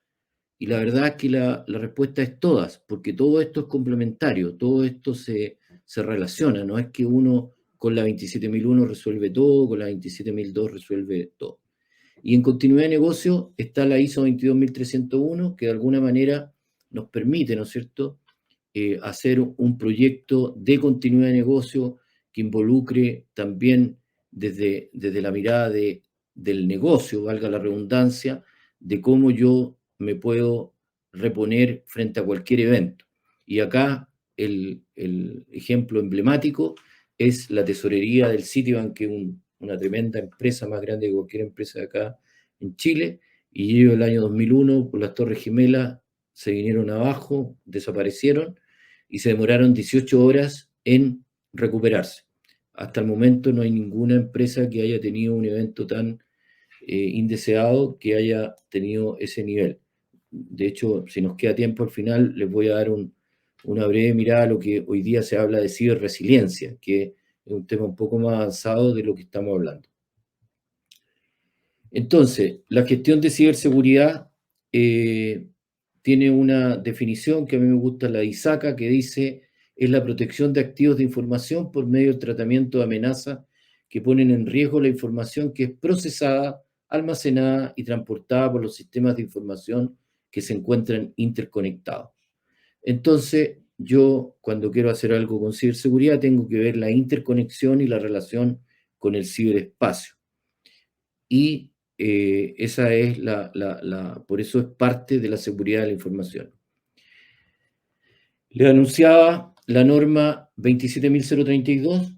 Y la verdad es que la respuesta es todas, porque todo esto es complementario, todo esto se relaciona, no es que uno con la 27001 resuelve todo, con la 27002 resuelve todo. Y en continuidad de negocio está la ISO 22301, que de alguna manera nos permite, ¿no es cierto?, hacer un proyecto de continuidad de negocio que involucre también desde la mirada del negocio, valga la redundancia, de cómo yo me puedo reponer frente a cualquier evento. Y acá el ejemplo emblemático es la tesorería del Citibank, que es una tremenda empresa, más grande que cualquier empresa de acá en Chile, y ellos el año 2001, por las Torres Gemelas, se vinieron abajo, desaparecieron, y se demoraron 18 horas en recuperarse. Hasta el momento no hay ninguna empresa que haya tenido un evento tan indeseado que haya tenido ese nivel. De hecho, si nos queda tiempo al final, les voy a dar una breve mirada a lo que hoy día se habla de ciberresiliencia, que es un tema un poco más avanzado de lo que estamos hablando. Entonces, la gestión de ciberseguridad tiene una definición que a mí me gusta, la ISACA, que dice: es la protección de activos de información por medio del tratamiento de amenazas que ponen en riesgo la información que es procesada, almacenada y transportada por los sistemas de información que se encuentran interconectados. Entonces, yo cuando quiero hacer algo con ciberseguridad tengo que ver la interconexión y la relación con el ciberespacio. Y esa es por eso es parte de la seguridad de la información. Les anunciaba la norma 27.032,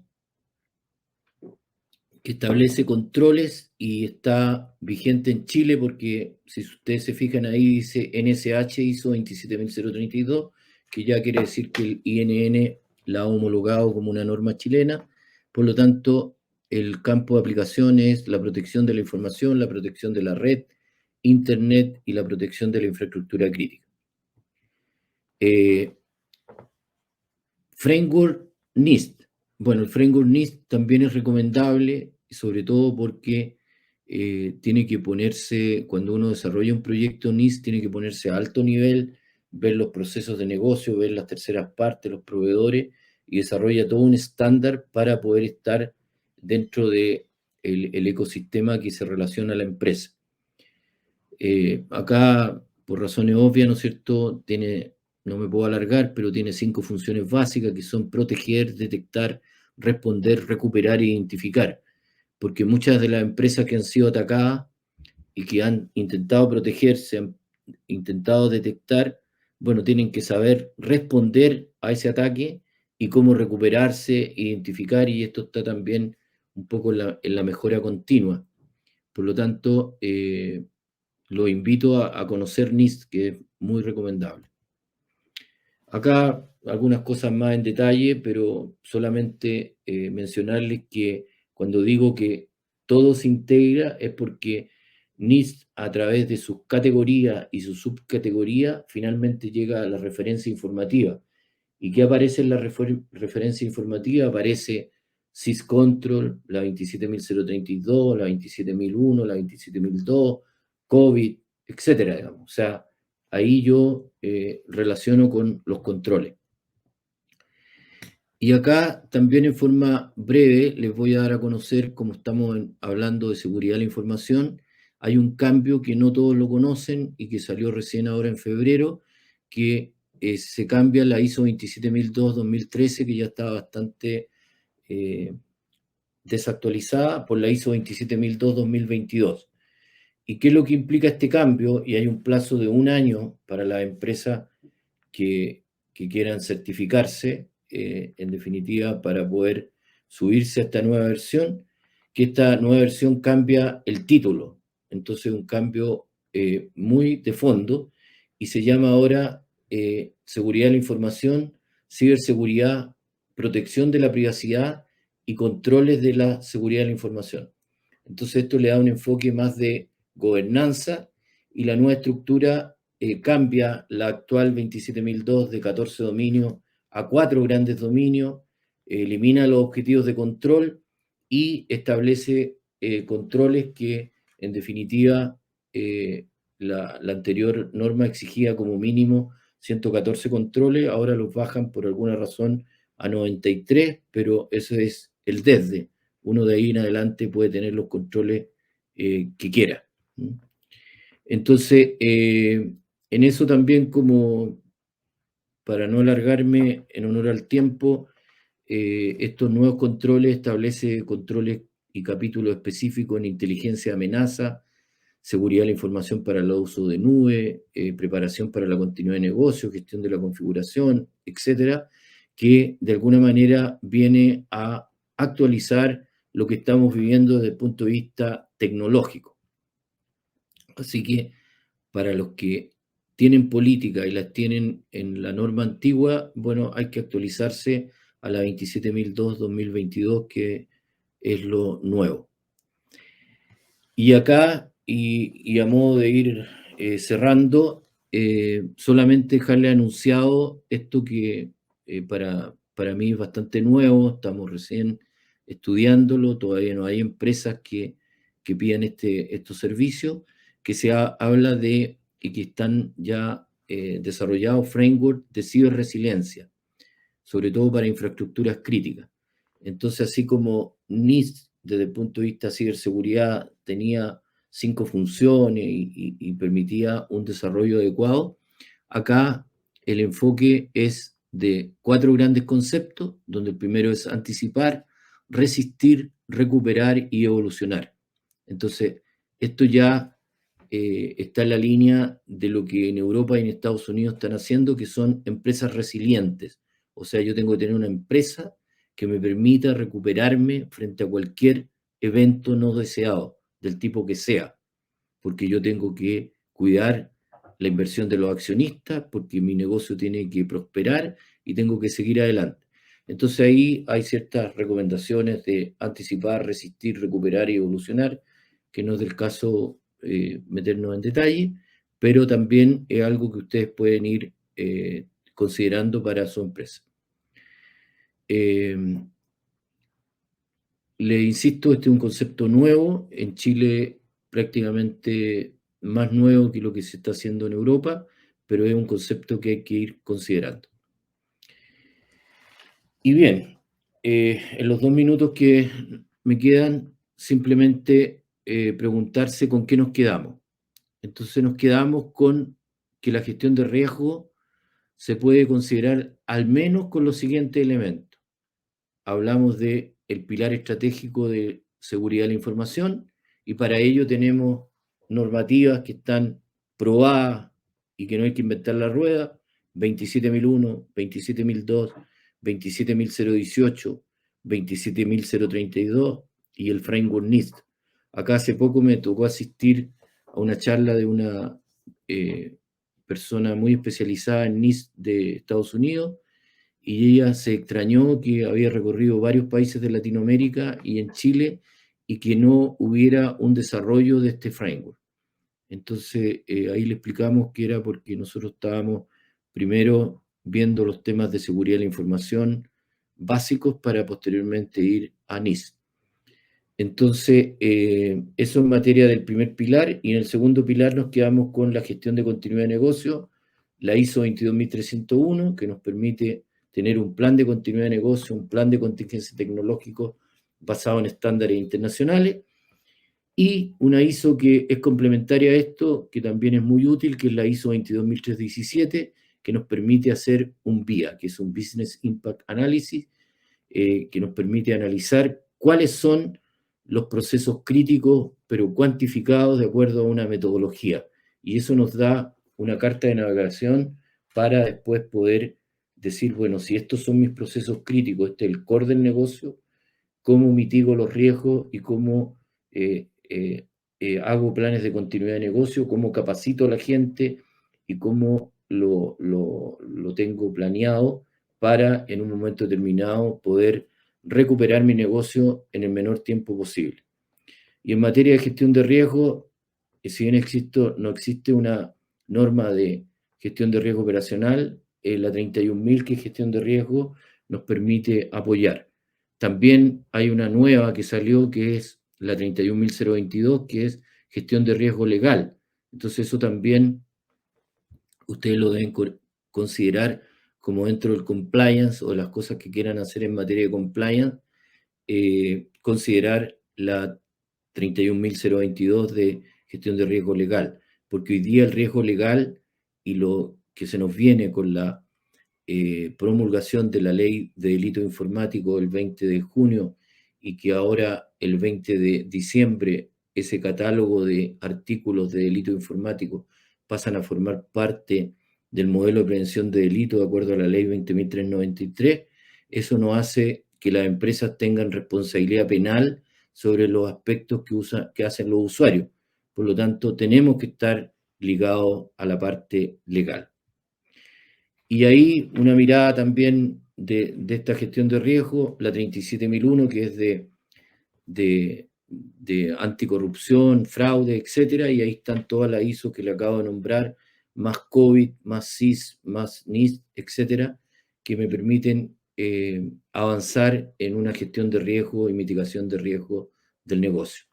que establece controles y está vigente en Chile porque, si ustedes se fijan ahí, dice NSH ISO 27032, que ya quiere decir que el INN la ha homologado como una norma chilena. Por lo tanto, el campo de aplicación es la protección de la información, la protección de la red, Internet y la protección de la infraestructura crítica. Framework NIST. Bueno, el Framework NIST también es recomendable, sobre todo porque tiene que ponerse, cuando uno desarrolla un proyecto NIST, tiene que ponerse a alto nivel, ver los procesos de negocio, ver las terceras partes, los proveedores, y desarrolla todo un estándar para poder estar dentro de el ecosistema que se relaciona a la empresa. Acá, por razones obvias, ¿no es cierto?, no me puedo alargar, pero tiene 5 funciones básicas que son proteger, detectar, responder, recuperar e identificar. Porque muchas de las empresas que han sido atacadas y que han intentado protegerse, han intentado detectar, bueno, tienen que saber responder a ese ataque y cómo recuperarse, identificar, y esto está también un poco en la mejora continua. Por lo tanto, lo invito a conocer NIST, que es muy recomendable. Acá algunas cosas más en detalle, pero solamente mencionarles que cuando digo que todo se integra es porque NIST, a través de sus categorías y sus subcategorías, finalmente llega a la referencia informativa. ¿Y qué aparece en la referencia informativa? Aparece SysControl, la 27032, la 27001, la 27002, COVID, etcétera, digamos. O sea, ahí yo relaciono con los controles. Y acá también, en forma breve, les voy a dar a conocer, como estamos hablando de seguridad de la información, hay un cambio que no todos lo conocen y que salió recién ahora en febrero, que se cambia la ISO 27002-2013, que ya estaba bastante desactualizada, por la ISO 27002-2022. ¿Y qué es lo que implica este cambio? Y hay un plazo de 1 año para las empresas que quieran certificarse, en definitiva, para poder subirse a esta nueva versión, que esta nueva versión cambia el título. Entonces, un cambio muy de fondo, y se llama ahora seguridad de la información, ciberseguridad, protección de la privacidad y controles de la seguridad de la información. Entonces, esto le da un enfoque más de gobernanza, y la nueva estructura cambia la actual 27002 de 14 dominios a 4 grandes dominios, elimina los objetivos de control y establece controles que, en definitiva, la anterior norma exigía como mínimo 114 controles, ahora los bajan por alguna razón a 93, pero eso es el desde. Uno de ahí en adelante puede tener los controles que quiera. Entonces, en eso también, como para no alargarme, en honor al tiempo, estos nuevos controles establece controles y capítulos específicos en inteligencia de amenaza, seguridad de la información para el uso de nube, preparación para la continuidad de negocio, gestión de la configuración, etcétera, que de alguna manera viene a actualizar lo que estamos viviendo desde el punto de vista tecnológico. Así que, para los que tienen política y las tienen en la norma antigua, bueno, hay que actualizarse a la 27002-2022, que es lo nuevo. Y acá, y a modo de ir cerrando, solamente dejarle anunciado esto que para mí es bastante nuevo, estamos recién estudiándolo, todavía no hay empresas que pidan estos servicios, que habla de y que están ya desarrollados framework de ciberresiliencia, sobre todo para infraestructuras críticas. Entonces, así como NIST, desde el punto de vista de ciberseguridad, tenía 5 funciones y permitía un desarrollo adecuado, acá el enfoque es de 4 grandes conceptos, donde el primero es anticipar, resistir, recuperar y evolucionar. Entonces, esto ya está en la línea de lo que en Europa y en Estados Unidos están haciendo, que son empresas resilientes. O sea, yo tengo que tener una empresa que me permita recuperarme frente a cualquier evento no deseado, del tipo que sea, porque yo tengo que cuidar la inversión de los accionistas, porque mi negocio tiene que prosperar y tengo que seguir adelante. Entonces ahí hay ciertas recomendaciones de anticipar, resistir, recuperar y evolucionar, que no es del caso meternos en detalle, pero también es algo que ustedes pueden ir considerando para su empresa. Le insisto, este es un concepto nuevo, en Chile prácticamente más nuevo que lo que se está haciendo en Europa, pero es un concepto que hay que ir considerando. Y bien, en los 2 minutos que me quedan, simplemente preguntarse con qué nos quedamos. Entonces nos quedamos con que la gestión de riesgo se puede considerar al menos con los siguientes elementos. Hablamos de el pilar estratégico de seguridad de la información y para ello tenemos normativas que están probadas y que no hay que inventar la rueda: 27.001, 27.002, 27.018, 27.032 y el framework NIST. Acá hace poco me tocó asistir a una charla de una persona muy especializada en NIST de Estados Unidos, y ella se extrañó que había recorrido varios países de Latinoamérica y en Chile y que no hubiera un desarrollo de este framework. Entonces ahí le explicamos que era porque nosotros estábamos primero viendo los temas de seguridad de la información básicos para posteriormente ir a NIST. Entonces, eso en materia del primer pilar, y en el segundo pilar nos quedamos con la gestión de continuidad de negocio, la ISO 22301, que nos permite tener un plan de continuidad de negocio, un plan de contingencia tecnológico basado en estándares internacionales, y una ISO que es complementaria a esto, que también es muy útil, que es la ISO 22317, que nos permite hacer un BIA, que es un Business Impact Analysis, que nos permite analizar cuáles son los procesos críticos, pero cuantificados de acuerdo a una metodología. Y eso nos da una carta de navegación para después poder decir, bueno, si estos son mis procesos críticos, este es el core del negocio, cómo mitigo los riesgos y cómo hago planes de continuidad de negocio, cómo capacito a la gente y cómo lo tengo planeado para en un momento determinado poder recuperar mi negocio en el menor tiempo posible. Y en materia de gestión de riesgo, si bien no existe una norma de gestión de riesgo operacional, la 31.000, que es gestión de riesgo, nos permite apoyar. También hay una nueva que salió, que es la 31.022, que es gestión de riesgo legal. Entonces eso también ustedes lo deben considerar como dentro del compliance o las cosas que quieran hacer en materia de compliance, considerar la 31.022 de gestión de riesgo legal, porque hoy día el riesgo legal y lo que se nos viene con la promulgación de la ley de delito informático el 20 de junio y que ahora el 20 de diciembre ese catálogo de artículos de delito informático pasan a formar parte del modelo de prevención de delito de acuerdo a la ley 20.393, eso no hace que las empresas tengan responsabilidad penal sobre los aspectos que hacen los usuarios. Por lo tanto, tenemos que estar ligados a la parte legal. Y ahí una mirada también de esta gestión de riesgo, la 37.001, que es de anticorrupción, fraude, etcétera, y ahí están todas las ISO que le acabo de nombrar, más COVID, más CIS, más NIST, etcétera, que me permiten avanzar en una gestión de riesgo y mitigación de riesgo del negocio.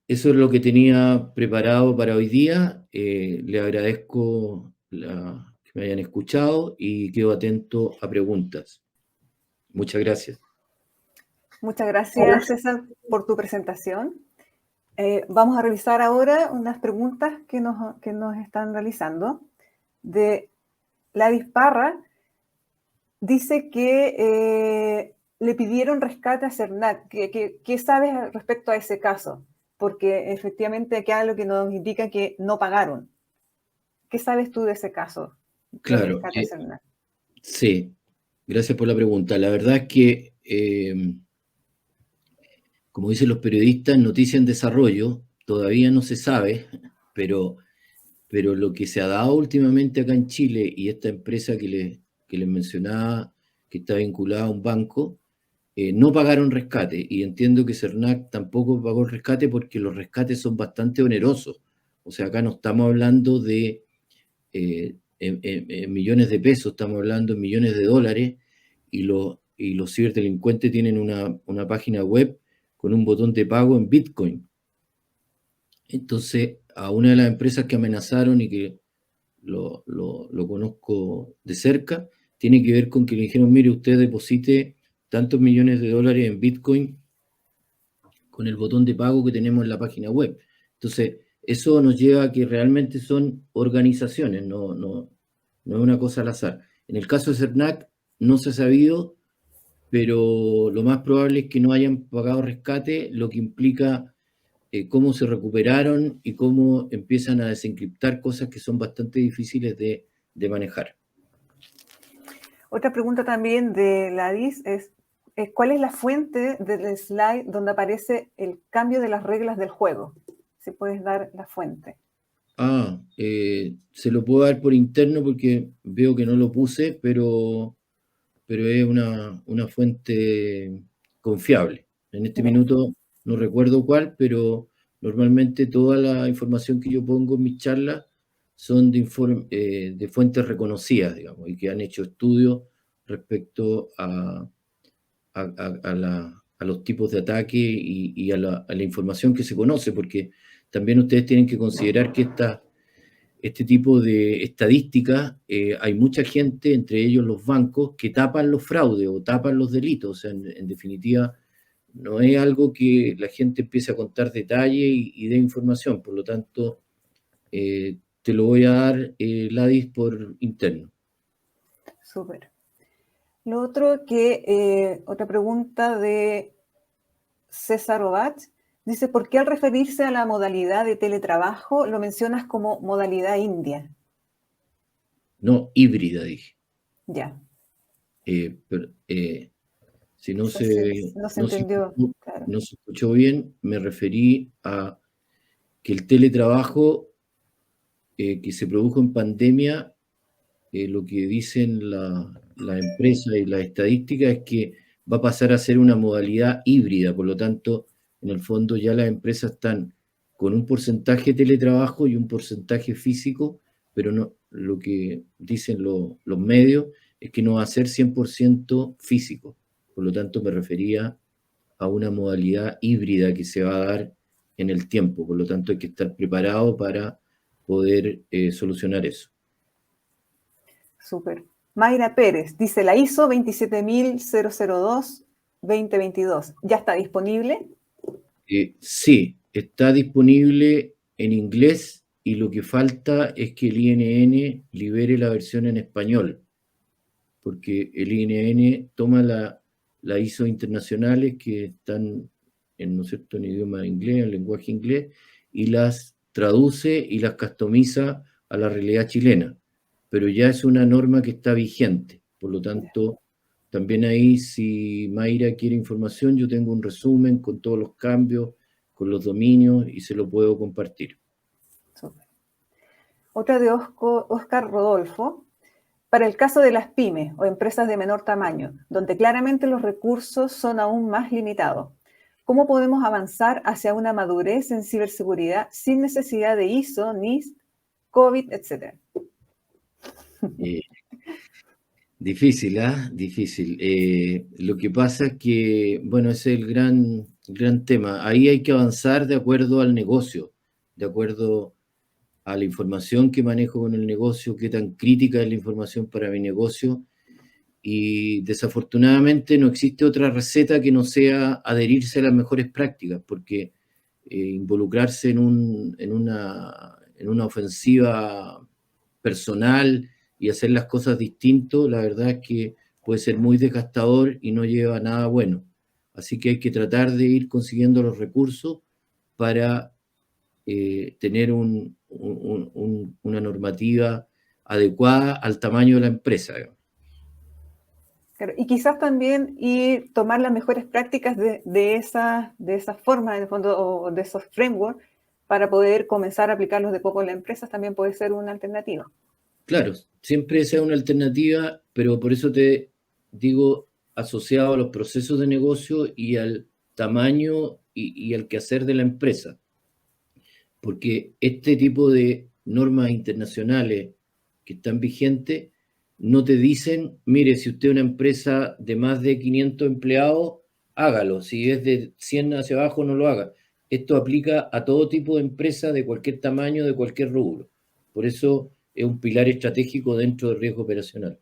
Eso es lo que tenía preparado para hoy día. Le agradezco que me hayan escuchado y quedo atento a preguntas. Muchas gracias. Muchas gracias, César, por tu presentación. Vamos a revisar ahora unas preguntas que nos están realizando. De Ladis Parra, dice que le pidieron rescate a CERNAC. ¿Qué sabes respecto a ese caso? porque efectivamente acá lo que nos indica que no pagaron. ¿Qué sabes tú de ese caso de Claro, rescate Cernac? sí, gracias por la pregunta. La verdad es que, como dicen los periodistas, noticia en desarrollo, todavía no se sabe, pero, pero lo que se ha dado últimamente acá en Chile y esta empresa que les mencionaba, que está vinculada a un banco, no pagaron rescate. Y entiendo que Cernac tampoco pagó el rescate porque los rescates son bastante onerosos. O sea, acá no estamos hablando de en millones de pesos, estamos hablando en millones de dólares, y los ciberdelincuentes tienen una página web con un botón de pago en Bitcoin. Entonces, a una de las empresas que amenazaron y que lo conozco de cerca, tiene que ver con que le dijeron, mire, usted deposite tantos millones de dólares en Bitcoin con el botón de pago que tenemos en la página web. Entonces, eso nos lleva a que realmente son organizaciones, no es una cosa al azar. En el caso de Cernac no se ha sabido, pero lo más probable es que no hayan pagado rescate, lo que implica cómo se recuperaron y cómo empiezan a desencriptar cosas que son bastante difíciles de manejar. Otra pregunta también de Ladis es, ¿cuál es la fuente del slide donde aparece el cambio de las reglas del juego? Si puedes dar la fuente. Se lo puedo dar por interno porque veo que no lo puse, pero es una fuente confiable. En este Ya. minuto no recuerdo cuál, pero normalmente toda la información que yo pongo en mis charlas son de fuentes reconocidas, digamos, y que han hecho estudios respecto a los tipos de ataque y a la información que se conoce, porque también ustedes tienen que considerar que este tipo de estadísticas, hay mucha gente, entre ellos los bancos, que tapan los fraudes o tapan los delitos. O sea, en definitiva, no es algo que la gente empiece a contar detalles y dé información. Por lo tanto, te lo voy a dar, Ladis, por interno. Súper. Lo otro que, otra pregunta de César Obat, dice, ¿por qué al referirse a la modalidad de teletrabajo lo mencionas como modalidad india? No, híbrida, dije. Ya, Pero, si quizás no se entendió, claro. no se escuchó bien, me referí a que el teletrabajo que se produjo en pandemia, lo que dicen la empresa y las estadísticas es que va a pasar a ser una modalidad híbrida. Por lo tanto, en el fondo ya las empresas están con un porcentaje de teletrabajo y un porcentaje físico, pero no, lo que dicen los medios es que no va a ser 100% físico. Por lo tanto, me refería a una modalidad híbrida que se va a dar en el tiempo. Por lo tanto, hay que estar preparado para poder solucionar eso. Súper. Mayra Pérez dice, la ISO 27002-2022, ¿ya está disponible? Sí, está disponible en inglés y lo que falta es que el INN libere la versión en español, porque el INN toma la ISO internacionales que están en, ¿no es cierto?, en idioma inglés, en lenguaje inglés, y las traduce y las customiza a la realidad chilena. Pero ya es una norma que está vigente. Por lo tanto, también ahí, si Mayra quiere información, yo tengo un resumen con todos los cambios, con los dominios, y se lo puedo compartir. Súper. Otra de Oscar Rodolfo. Para el caso de las pymes o empresas de menor tamaño, donde claramente los recursos son aún más limitados, ¿cómo podemos avanzar hacia una madurez en ciberseguridad sin necesidad de ISO, NIST, COVID, etcétera? Eh, Difícil, ¿ah? Difícil. Lo que pasa es que, bueno, ese es el gran tema. Ahí hay que avanzar de acuerdo al negocio, de acuerdo a la información que manejo con el negocio, qué tan crítica es la información para mi negocio. Y desafortunadamente no existe otra receta que no sea adherirse a las mejores prácticas, porque involucrarse en una ofensiva personal y hacer las cosas distinto, la verdad es que puede ser muy desgastador y no lleva a nada bueno. Así que hay que tratar de ir consiguiendo los recursos para tener una normativa adecuada al tamaño de la empresa. Claro, y quizás también ir tomar las mejores prácticas de esa forma, en el fondo, o de esos frameworks, para poder comenzar a aplicarlos de poco en las empresas, también puede ser una alternativa. Claro, siempre sea una alternativa, pero por eso te digo, asociado a los procesos de negocio y al tamaño y al quehacer de la empresa. Porque este tipo de normas internacionales que están vigentes no te dicen, mire, si usted es una empresa de más de 500 empleados, hágalo. Si es de 100 hacia abajo, no lo haga. Esto aplica a todo tipo de empresa de cualquier tamaño, de cualquier rubro. Por eso es un pilar estratégico dentro del riesgo operacional.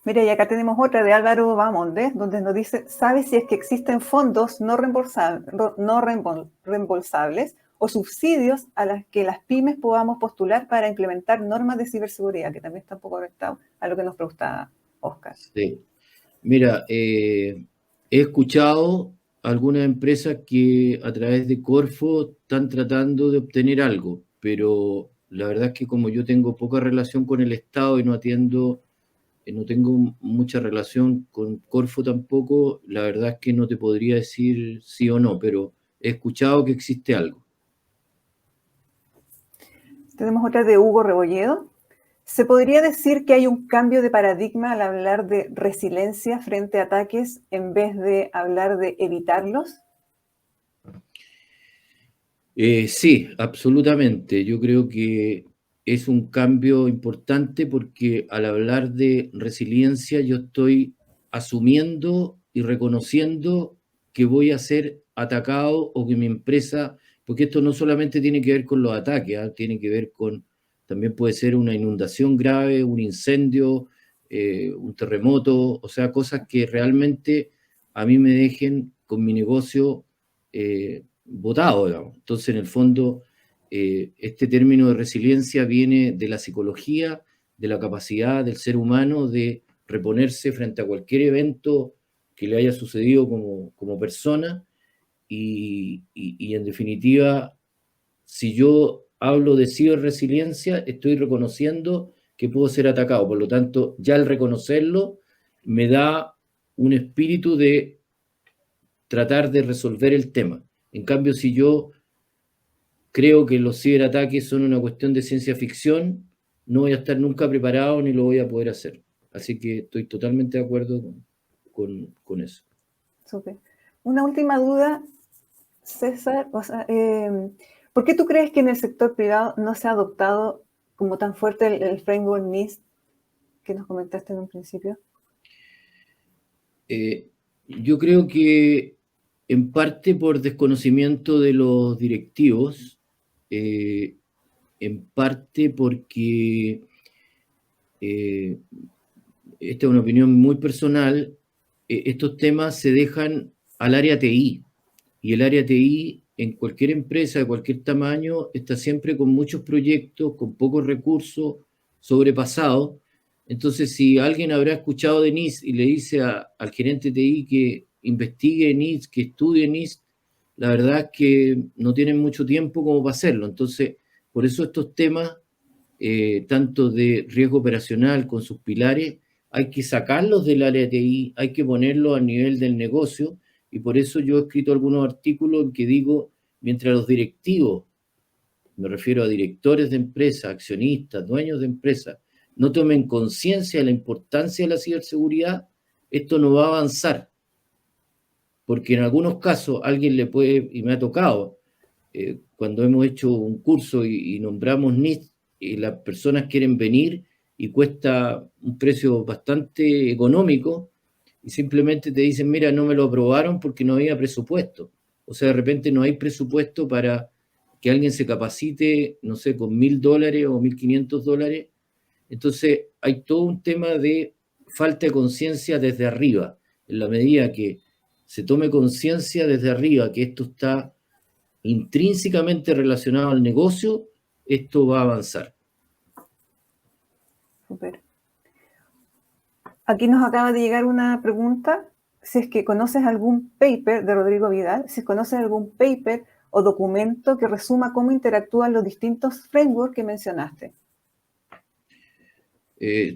Mira, y acá tenemos otra de Álvaro Bamonde, donde nos dice, ¿sabe si es que existen fondos no reembolsables o subsidios a las que las pymes podamos postular para implementar normas de ciberseguridad? Que también está un poco conectado a lo que nos preguntaba Oscar. Sí. Mira, he escuchado algunas empresas que a través de Corfo están tratando de obtener algo, pero la verdad es que como yo tengo poca relación con el Estado y no atiendo, no tengo mucha relación con Corfo tampoco, la verdad es que no te podría decir sí o no, pero he escuchado que existe algo. Tenemos otra de Hugo Rebolledo. ¿Se podría decir que hay un cambio de paradigma al hablar de resiliencia frente a ataques en vez de hablar de evitarlos? Sí, absolutamente. Yo creo que es un cambio importante porque al hablar de resiliencia yo estoy asumiendo y reconociendo que voy a ser atacado o que mi empresa, porque esto no solamente tiene que ver con los ataques, tiene que ver con, también puede ser una inundación grave, un incendio, un terremoto, o sea, cosas que realmente a mí me dejen con mi negocio botado, digamos. Entonces, en el fondo, este término de resiliencia viene de la psicología, de la capacidad del ser humano de reponerse frente a cualquier evento que le haya sucedido como persona y en definitiva, si yo hablo de ciberresiliencia, estoy reconociendo que puedo ser atacado. Por lo tanto, ya al reconocerlo, me da un espíritu de tratar de resolver el tema. En cambio, si yo creo que los ciberataques son una cuestión de ciencia ficción, no voy a estar nunca preparado ni lo voy a poder hacer. Así que estoy totalmente de acuerdo con eso. Súper. Una última duda, César. O sea, ¿por qué tú crees que en el sector privado no se ha adoptado como tan fuerte el framework NIST que nos comentaste en un principio? Yo creo que en parte por desconocimiento de los directivos, en parte porque esta es una opinión muy personal, estos temas se dejan al área TI, y el área TI en cualquier empresa de cualquier tamaño está siempre con muchos proyectos, con pocos recursos, sobrepasados. Entonces, si alguien habrá escuchado de NIST y le dice al gerente TI que investigue NIST, que estudie NIST, la verdad es que no tienen mucho tiempo como para hacerlo. Entonces, por eso estos temas, tanto de riesgo operacional con sus pilares, hay que sacarlos del área de TI, hay que ponerlos a nivel del negocio, y por eso yo he escrito algunos artículos en que digo, mientras los directivos, me refiero a directores de empresas, accionistas, dueños de empresas, no tomen conciencia de la importancia de la ciberseguridad, esto no va a avanzar. Porque en algunos casos alguien le puede, y me ha tocado, cuando hemos hecho un curso y nombramos NIST, y las personas quieren venir y cuesta un precio bastante económico, y simplemente te dicen, mira, no me lo aprobaron porque no había presupuesto. O sea, de repente no hay presupuesto para que alguien se capacite, no sé, con $1.000 o $1.500. Entonces, hay todo un tema de falta de conciencia desde arriba. En la medida que se tome conciencia desde arriba que esto está intrínsecamente relacionado al negocio, esto va a avanzar. Súper. Aquí nos acaba de llegar una pregunta, si es que conoces algún paper de Rodrigo Vidal, si conoces algún paper o documento que resuma cómo interactúan los distintos frameworks que mencionaste.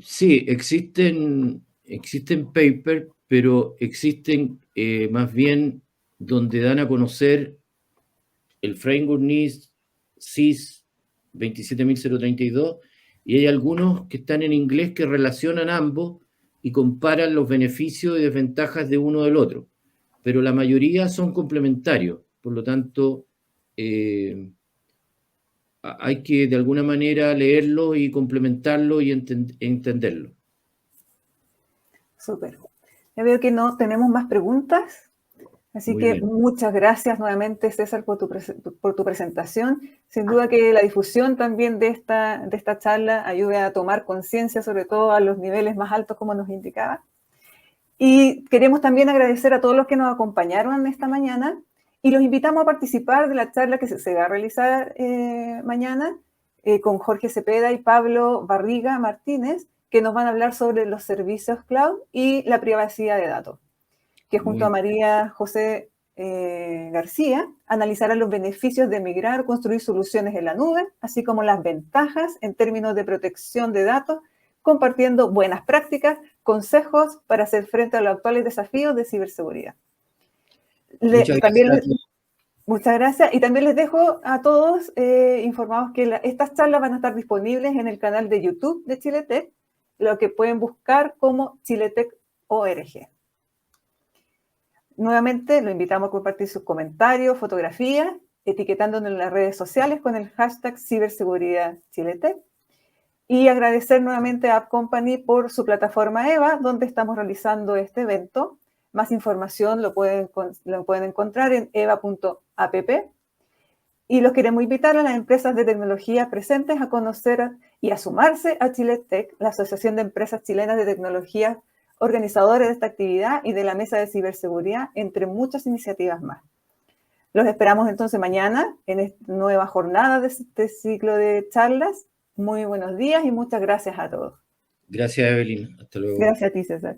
Sí, existen papers, pero existen más bien donde dan a conocer el framework NIST SIS 27032, y hay algunos que están en inglés que relacionan ambos y comparan los beneficios y desventajas de uno del otro, pero la mayoría son complementarios. Por lo tanto, hay que de alguna manera leerlo y complementarlo y entenderlo. Súper. Ya veo que no tenemos más preguntas, así Muy que bien. muchas gracias nuevamente, César, por tu presentación. Sin duda que la difusión también de esta charla ayude a tomar conciencia, sobre todo a los niveles más altos, como nos indicaba. Y queremos también agradecer a todos los que nos acompañaron esta mañana y los invitamos a participar de la charla que se va a realizar mañana con Jorge Cepeda y Pablo Barriga Martínez, que nos van a hablar sobre los servicios cloud y la privacidad de datos, que junto a María José García analizarán los beneficios de migrar o construir soluciones en la nube, así como las ventajas en términos de protección de datos, compartiendo buenas prácticas, consejos para hacer frente a los actuales desafíos de ciberseguridad. Muchas gracias. Y también les dejo a todos informados que estas charlas van a estar disponibles en el canal de YouTube de Chiletech, lo que pueden buscar como Chiletech.org. Nuevamente, lo invitamos a compartir sus comentarios, fotografías, etiquetándonos en las redes sociales con el hashtag Ciberseguridad Chiletech. Y agradecer nuevamente a App Company por su plataforma EVA, donde estamos realizando este evento. Más información lo pueden encontrar en eva.app. Y los queremos invitar a las empresas de tecnología presentes a conocer y a sumarse a Chiletech, la Asociación de Empresas Chilenas de Tecnología, organizadores de esta actividad y de la Mesa de Ciberseguridad, entre muchas iniciativas más. Los esperamos entonces mañana en esta nueva jornada de este ciclo de charlas. Muy buenos días y muchas gracias a todos. Gracias, Evelyn. Hasta luego. Gracias a ti, César.